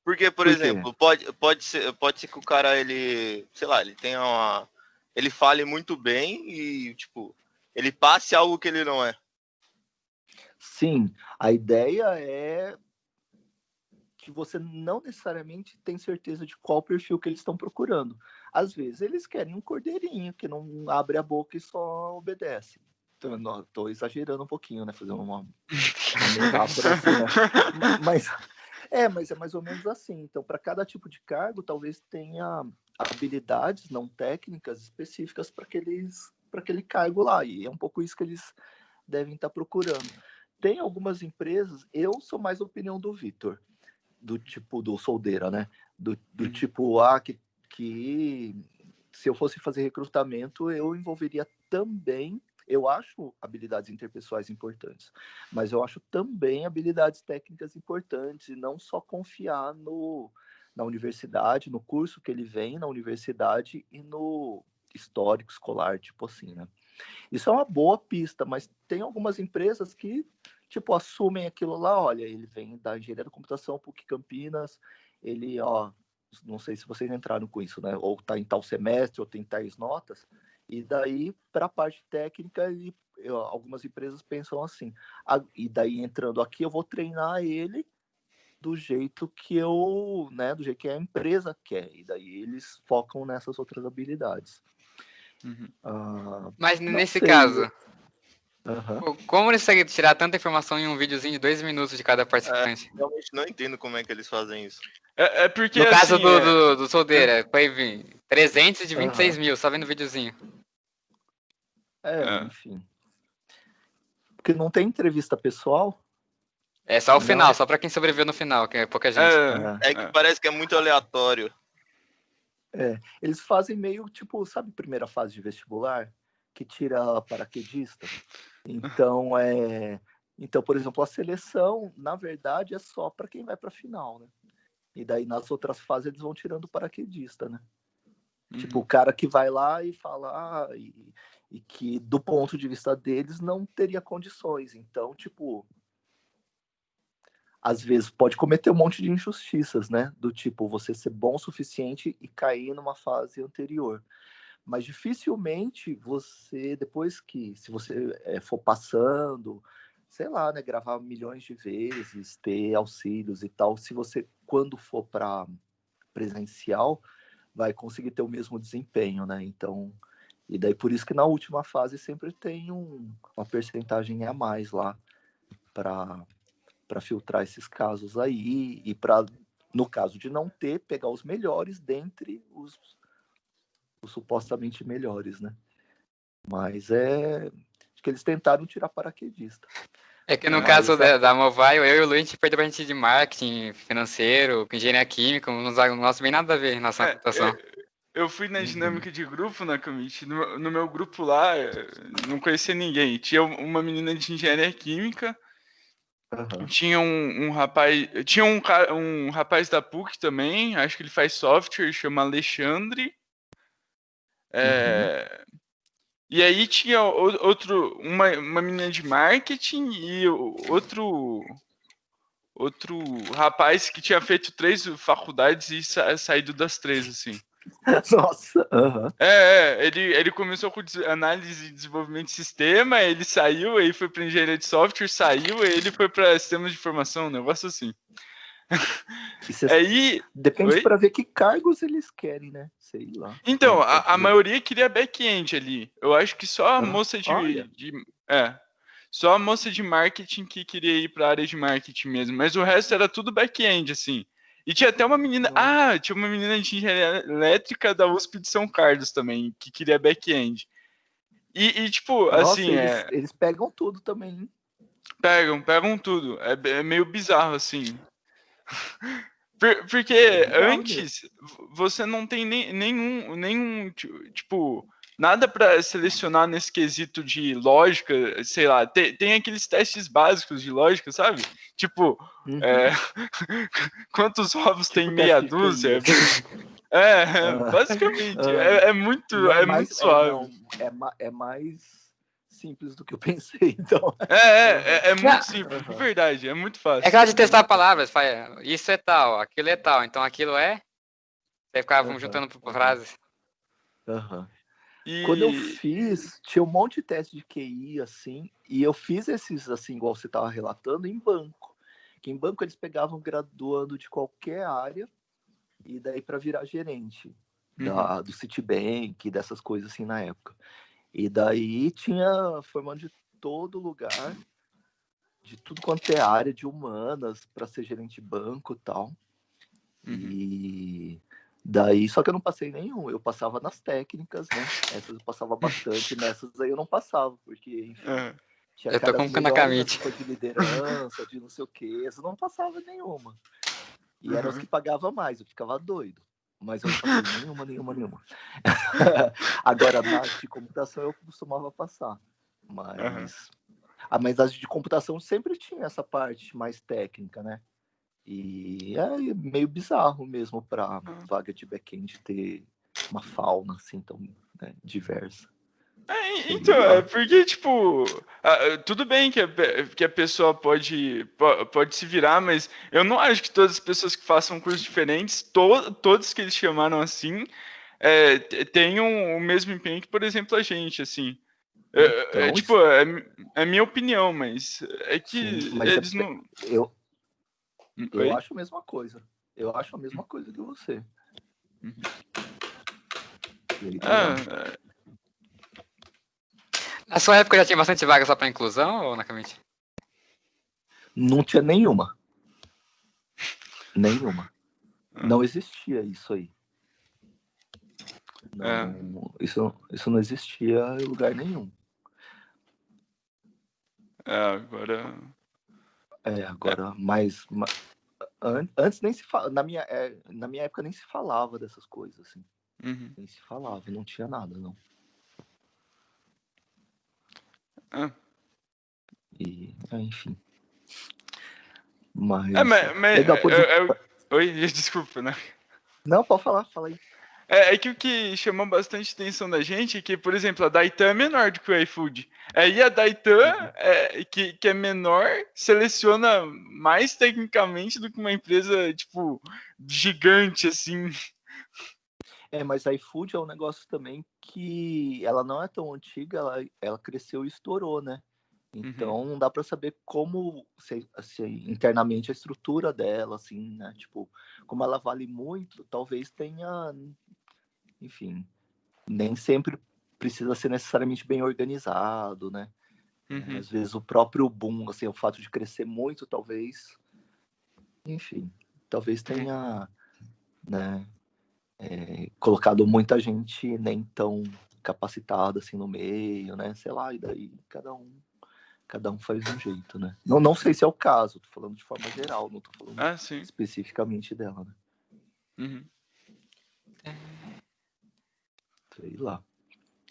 Porque, por exemplo, pode ser que o cara, ele, sei lá, ele tenha ele fale muito bem e, tipo, ele passe algo que ele não é. Sim, a ideia é que você não necessariamente tem certeza de qual perfil que eles estão procurando. Às vezes eles querem um cordeirinho que não abre a boca e só obedece. Estou exagerando um pouquinho, né? Fazendo uma metáfora assim, né? Mas é mais ou menos assim. Então, para cada tipo de cargo, talvez tenha habilidades não técnicas específicas para aquele cargo lá. E é um pouco isso que eles devem estar procurando. Tem algumas empresas, eu sou mais da opinião do Vitor, do tipo do Soldeira, né? Do tipo que se eu fosse fazer recrutamento, eu envolveria também. Eu acho habilidades interpessoais importantes, mas eu acho também habilidades técnicas importantes, e não só confiar na universidade, no curso que ele vem na universidade e no histórico escolar, tipo assim, né? Isso é uma boa pista, mas tem algumas empresas que, tipo, assumem aquilo lá, olha, ele vem da engenharia da computação, PUC Campinas, ele, não sei se vocês entraram com isso, né? Ou tá em tal semestre, ou tem tais notas, e daí, para a parte técnica, algumas empresas pensam assim, e daí entrando aqui, eu vou treinar ele do jeito que do jeito que a empresa quer, e daí eles focam nessas outras habilidades. Mas nesse caso, como eles conseguem tirar tanta informação em um videozinho de 2 minutos de cada participante? Realmente não entendo como é que eles fazem isso. Porque, no caso assim, do Soldeira, foi 326 mil, só vendo o videozinho. Enfim. Porque não tem entrevista pessoal. É só o final, só pra quem sobreviveu no final, que é pouca gente. Que parece que é muito aleatório. Eles fazem meio, tipo, sabe, primeira fase de vestibular? Que tira paraquedista. Então, por exemplo, a seleção, na verdade, é só para quem vai para a final, né? E daí, nas outras fases, eles vão tirando o paraquedista, né? Tipo, o cara que vai lá e fala, e que, do ponto de vista deles, não teria condições. Então, tipo, às vezes pode cometer um monte de injustiças, né? Do tipo, você ser bom o suficiente e cair numa fase anterior. Mas dificilmente você, depois que, se você for passando, sei lá, né, gravar milhões de vezes, ter auxílios e tal, se você, quando for para presencial, vai conseguir ter o mesmo desempenho, né? Então, e daí por isso que na última fase sempre tem uma percentagem a mais lá para filtrar esses casos aí e para, no caso de não ter, pegar os melhores dentre os supostamente melhores, né? Mas acho que eles tentaram tirar paraquedista. É que no Ah, caso Mas da Mobile, eu e o Lu, a gente perdeu pra gente de marketing financeiro, com engenharia química, não nossa, bem nada a ver em relação à É, computação. eu fui na Uhum. dinâmica de grupo na Commit. No meu grupo lá, não conhecia ninguém. Tinha uma menina de engenharia química, Aham. tinha um rapaz. Tinha um rapaz da PUC também, acho que ele faz software, chama Alexandre. É, e aí tinha uma menina de marketing e outro rapaz que tinha feito 3 faculdades e saído das 3, assim. Nossa, aham. Ele começou com análise e desenvolvimento de sistema, ele saiu, aí foi para engenharia de software, saiu, aí ele foi para sistemas de informação, um negócio assim. E cê- Aí, Depende oi? para ver que cargos eles querem, né? Sei lá. Então, Pode a ver. maioria queria back-end ali. Eu acho que só a Ah, moça olha. só a moça de marketing que queria ir para a área de marketing mesmo, mas o resto era tudo back-end, assim. E tinha até uma menina, Nossa. tinha uma menina de engenharia elétrica da USP de São Carlos também, que queria back-end. E, tipo, Nossa, assim, eles pegam tudo também, hein? pegam tudo. É meio bizarro, assim. É Porque bizarro mesmo. antes você não tem nenhum tipo, nada para selecionar nesse quesito de lógica, sei lá, tem aqueles testes básicos de lógica, sabe? Tipo, Uhum. quantos ovos tem Tipo meia teste de QI, dúzia? assim. Basicamente, Ah, é muito, e é é mais, muito suave. é mais simples do que eu pensei, então. É muito simples, de Aham. verdade, é muito É fácil. aquela de testar palavras, isso é tal, aquilo é tal, então aquilo é. Você ficava Aham. juntando frases. Aham. Quando eu E. fiz, tinha um monte de teste de QI, assim, e eu fiz esses, assim, igual você estava relatando, em banco. Que em banco eles pegavam graduando de qualquer área, e daí para virar gerente do Citibank, dessas coisas assim na época. E daí tinha formando de todo lugar, de tudo quanto é área de humanas, para ser gerente de banco e tal. E daí, só que eu não passei nenhum, eu passava nas técnicas, né? Essas eu passava bastante, nessas aí eu não passava, porque, enfim, tinha Eu tô caras com o melhores nas Nakamichi. coisas de liderança, de não sei o quê, eu não passava nenhuma. E eram os que pagavam mais, eu ficava doido. Mas eu não passei nenhuma. Agora, nas de computação eu costumava passar. Mas as de computação sempre tinha essa parte mais técnica, né? E é meio bizarro mesmo para vaga de back-end ter uma fauna assim tão, né, diversa. Então, porque, tipo, tudo bem que a pessoa pode se virar, mas eu não acho que todas as pessoas que façam cursos diferentes, todos que eles chamaram assim, tenham o mesmo empenho que, por exemplo, a gente, assim. Então, Tipo, é minha opinião, mas é que sim, mas eles não. eu acho a mesma coisa. Eu acho a mesma coisa que você. Na sua época já tinha bastante vaga só para inclusão, ou Nakamichi? Não tinha nenhuma. Não existia isso aí. Não, isso não existia em lugar nenhum. Agora. Mas antes nem se falava, na minha época nem se falava dessas coisas, assim. Nem se falava, não tinha nada, não. E, enfim. Mas. Legal, Oi, desculpa, né? Não, pode falar, fala aí. É que o que chamou bastante atenção da gente é que, por exemplo, a Daitan é menor do que o iFood. Aí a Daitan, que é menor, seleciona mais tecnicamente do que uma empresa, tipo, gigante, assim. Mas a iFood é um negócio também que ela não é tão antiga, ela cresceu e estourou, né? Então não dá para saber como internamente a estrutura dela, assim, né? Tipo, como ela vale muito, talvez tenha, enfim, nem sempre precisa ser necessariamente bem organizado, né? Às vezes o próprio boom, assim, o fato de crescer muito, talvez, enfim, talvez tenha, né, colocado muita gente nem tão capacitada assim no meio, né? Sei lá, e daí cada um Cada um faz de um jeito, né? Não sei se é o caso, tô falando de forma geral, não tô falando sim. especificamente dela, né? Uhum. Sei lá.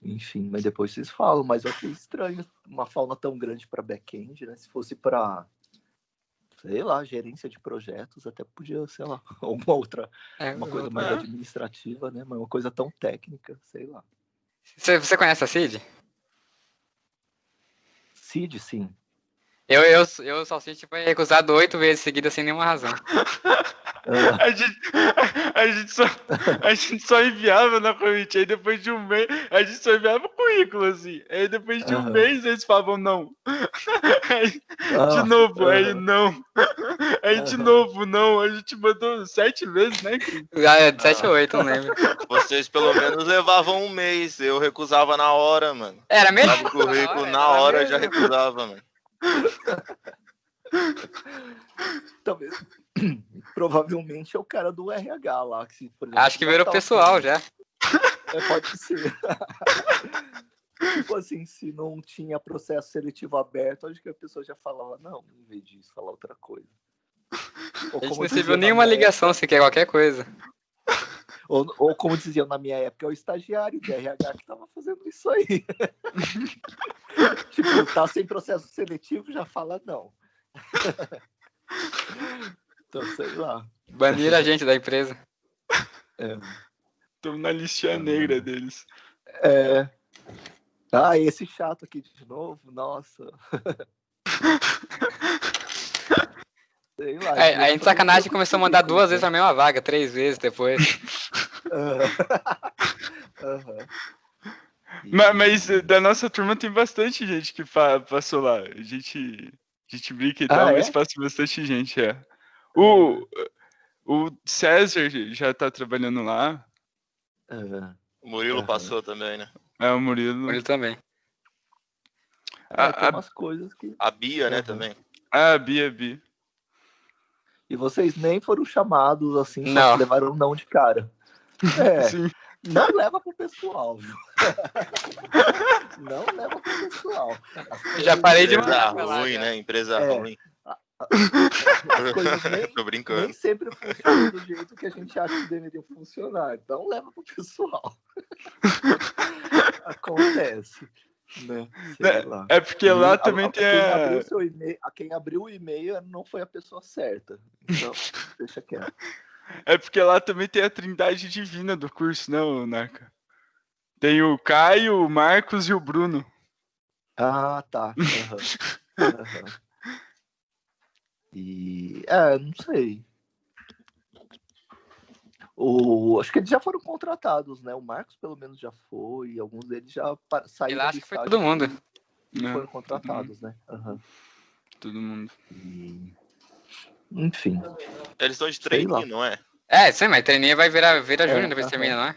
Enfim, mas depois vocês falam, mas eu achei estranho uma fauna tão grande para back-end, né? Se fosse para, sei lá, gerência de projetos, até podia, sei lá, alguma outra, uma coisa mais administrativa, né? Mas uma coisa tão técnica, sei lá. Você conhece a Cid? Cid, sim. O Salsicha foi recusado 8 vezes seguidas sem nenhuma razão. A gente só enviava na commit, aí depois de um mês, a gente só enviava o currículo, assim. Aí depois de um mês eles falavam não. Aí, de novo, aí não. Aí de novo, não. A gente mandou 7 vezes, né? 7 ou 8, não lembro. Vocês pelo menos levavam um mês. Eu recusava na hora, mano. Era mesmo? O currículo na hora eu já recusava, mano. Talvez. Provavelmente é o cara do RH lá. Que se, por exemplo, acho que virou pessoal já. Pode ser. Tipo assim, se não tinha processo seletivo aberto, acho que a pessoa já falava, não, em vez disso, falar outra coisa. A gente não recebeu nenhuma ligação se quer qualquer coisa. Ou como diziam na minha época, é o estagiário do RH que tava fazendo isso aí. Tipo, tá sem processo seletivo, já fala não. Então, sei lá. Banir a gente da empresa. Estamos na listinha negra deles. Esse chato aqui de novo, nossa. Sei lá. A gente sacanagem começou a mandar 2 vezes a mesma vaga, 3 vezes depois. Mas da nossa turma tem bastante gente que passou lá. A gente brinca e tal, mas passa bastante gente, O César já tá trabalhando lá. O Murilo passou também, né? O Murilo. Murilo também. Tem umas coisas que... A Bia, né, também. A Bia. E vocês nem foram chamados, assim, não. Só levaram não de cara. Sim. Não leva pro pessoal, viu? Não leva pro pessoal. Já parei de mandar. Empresa ruim, né? Empresa ruim. As coisas Tô brincando. nem sempre funcionam do jeito que a gente acha que deveriam funcionar. Então leva pro pessoal. Acontece. Né? Sei lá. É porque lá também tem quem abriu o e-mail não foi a pessoa certa. Então, deixa quieto. É porque lá também tem a trindade divina do curso, não, Naka? Tem o Caio, o Marcos e o Bruno. Ah, tá. E... não sei. Acho que eles já foram contratados, né? O Marcos, pelo menos, já foi. Alguns deles já saíram. Eu acho que foi todo mundo. E foram contratados, né? Todo mundo. Enfim. Eles estão de trainee, não é? Sim, mas trainee vai virar júnior depois que termina, não é?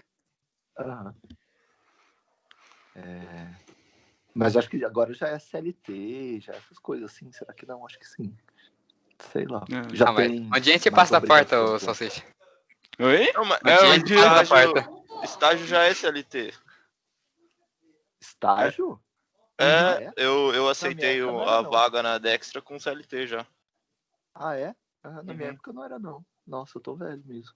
Mas acho que agora já é CLT, já essas coisas assim. Será que não? Acho que sim. Sei lá. Já tem. Onde a gente passa da porta, ô Salsicha? Oi? Não, mas estágio já é CLT. Estágio? Eu aceitei a vaga na Dextra com CLT já. Ah, é? Na minha época não era, não. Nossa, eu tô velho mesmo.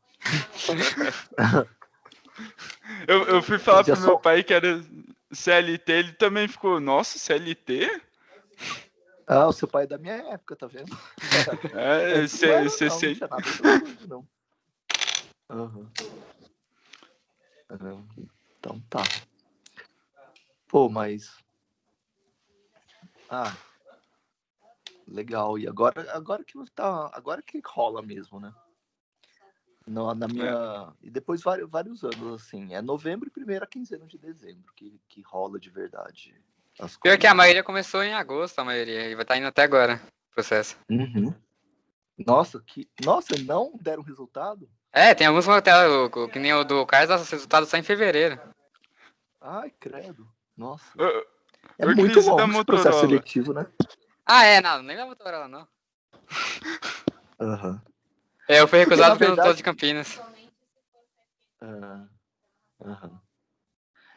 eu fui falar pro meu pai que era CLT, ele também ficou, nossa, CLT? O seu pai é da minha época, tá vendo? Não tinha nada de não. Então tá. Pô, mas... legal. E agora que rola mesmo, né? Na minha... E depois vários anos, assim. É novembro e primeira quinzena de dezembro que rola de verdade. Pior que a maioria começou em agosto, a maioria. E vai estar indo até agora o processo. Nossa, não deram resultado? Tem alguns que nem o do Carlos, os resultados saem em fevereiro. Ai, credo. Nossa. É muito longo esse processo seletivo, né? Não, nem da Motorola, não. Eu fui recusado pelo todo de Campinas.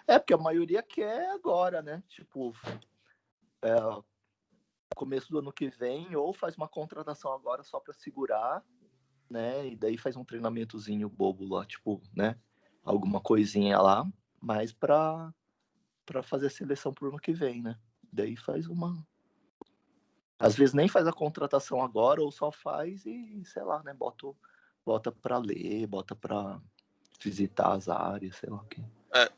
Porque a maioria quer agora, né? Tipo, começo do ano que vem, ou faz uma contratação agora só para segurar, né? E daí faz um treinamentozinho bobo lá, tipo, né? Alguma coisinha lá, mas para fazer a seleção pro ano que vem, né? Daí faz uma... Às vezes nem faz a contratação agora, ou só faz e, sei lá, né? Bota para ler, bota para visitar as áreas, sei lá o quê.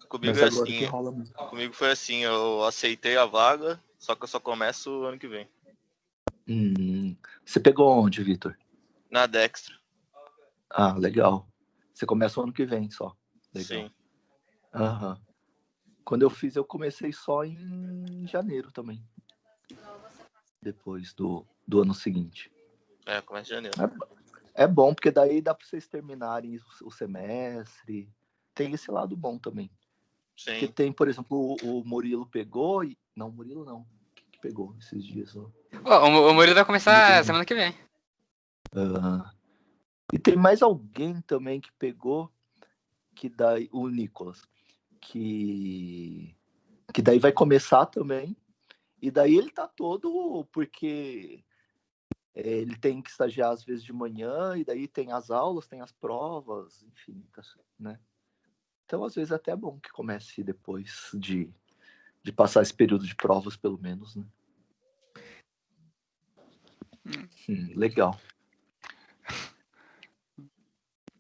Comigo Mas é agora assim. que rola muito. Comigo foi assim, eu aceitei a vaga, só que eu só começo ano que vem. Você pegou onde, Vitor? Na Dextra. Ah, legal. Você começa o ano que vem só. Legal. Sim. Aham. Quando eu fiz, eu comecei só em janeiro também. Depois do ano seguinte. Começa em janeiro. É bom, porque daí dá para vocês terminarem o semestre. Tem esse lado bom também. Sim. Porque tem, por exemplo, o Murilo pegou e... Não, Murilo não. Quem que pegou esses dias? O Murilo vai começar semana que vem. E tem mais alguém também que pegou, que daí... O Nicolas. Que daí vai começar também. E daí ele tá todo... Porque... ele tem que estagiar às vezes de manhã, e daí tem as aulas, tem as provas, enfim, né? Então, às vezes, é até bom que comece depois de passar esse período de provas, pelo menos, né? Legal.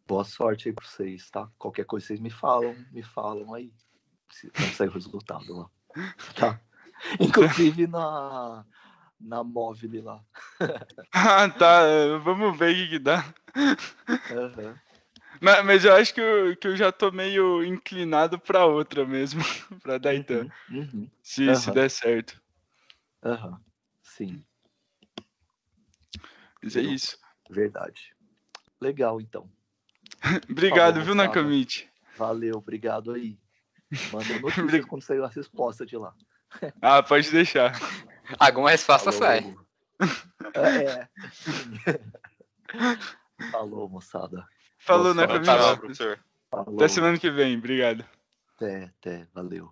Boa sorte aí pra vocês, tá? Qualquer coisa vocês me falam aí. Quando sair o resultado lá. Tá? Inclusive na móvel lá. Tá. Vamos ver o que dá. Uhum. Mas eu acho que eu já tô meio inclinado pra outra mesmo. Pra Daitan. Se der certo. Sim. Mas é isso. Verdade. Legal, então. Obrigado, Falou, viu, moçada. Nakamichi? Valeu, obrigado aí. Manda notícias quando sair a resposta de lá. Pode deixar. Alguma resposta Falou. sai. Falou, moçada. Falou, Boa sorte. Nakamichi. Tchau, professor. Falou. Até semana que vem. Obrigado. Até. Valeu.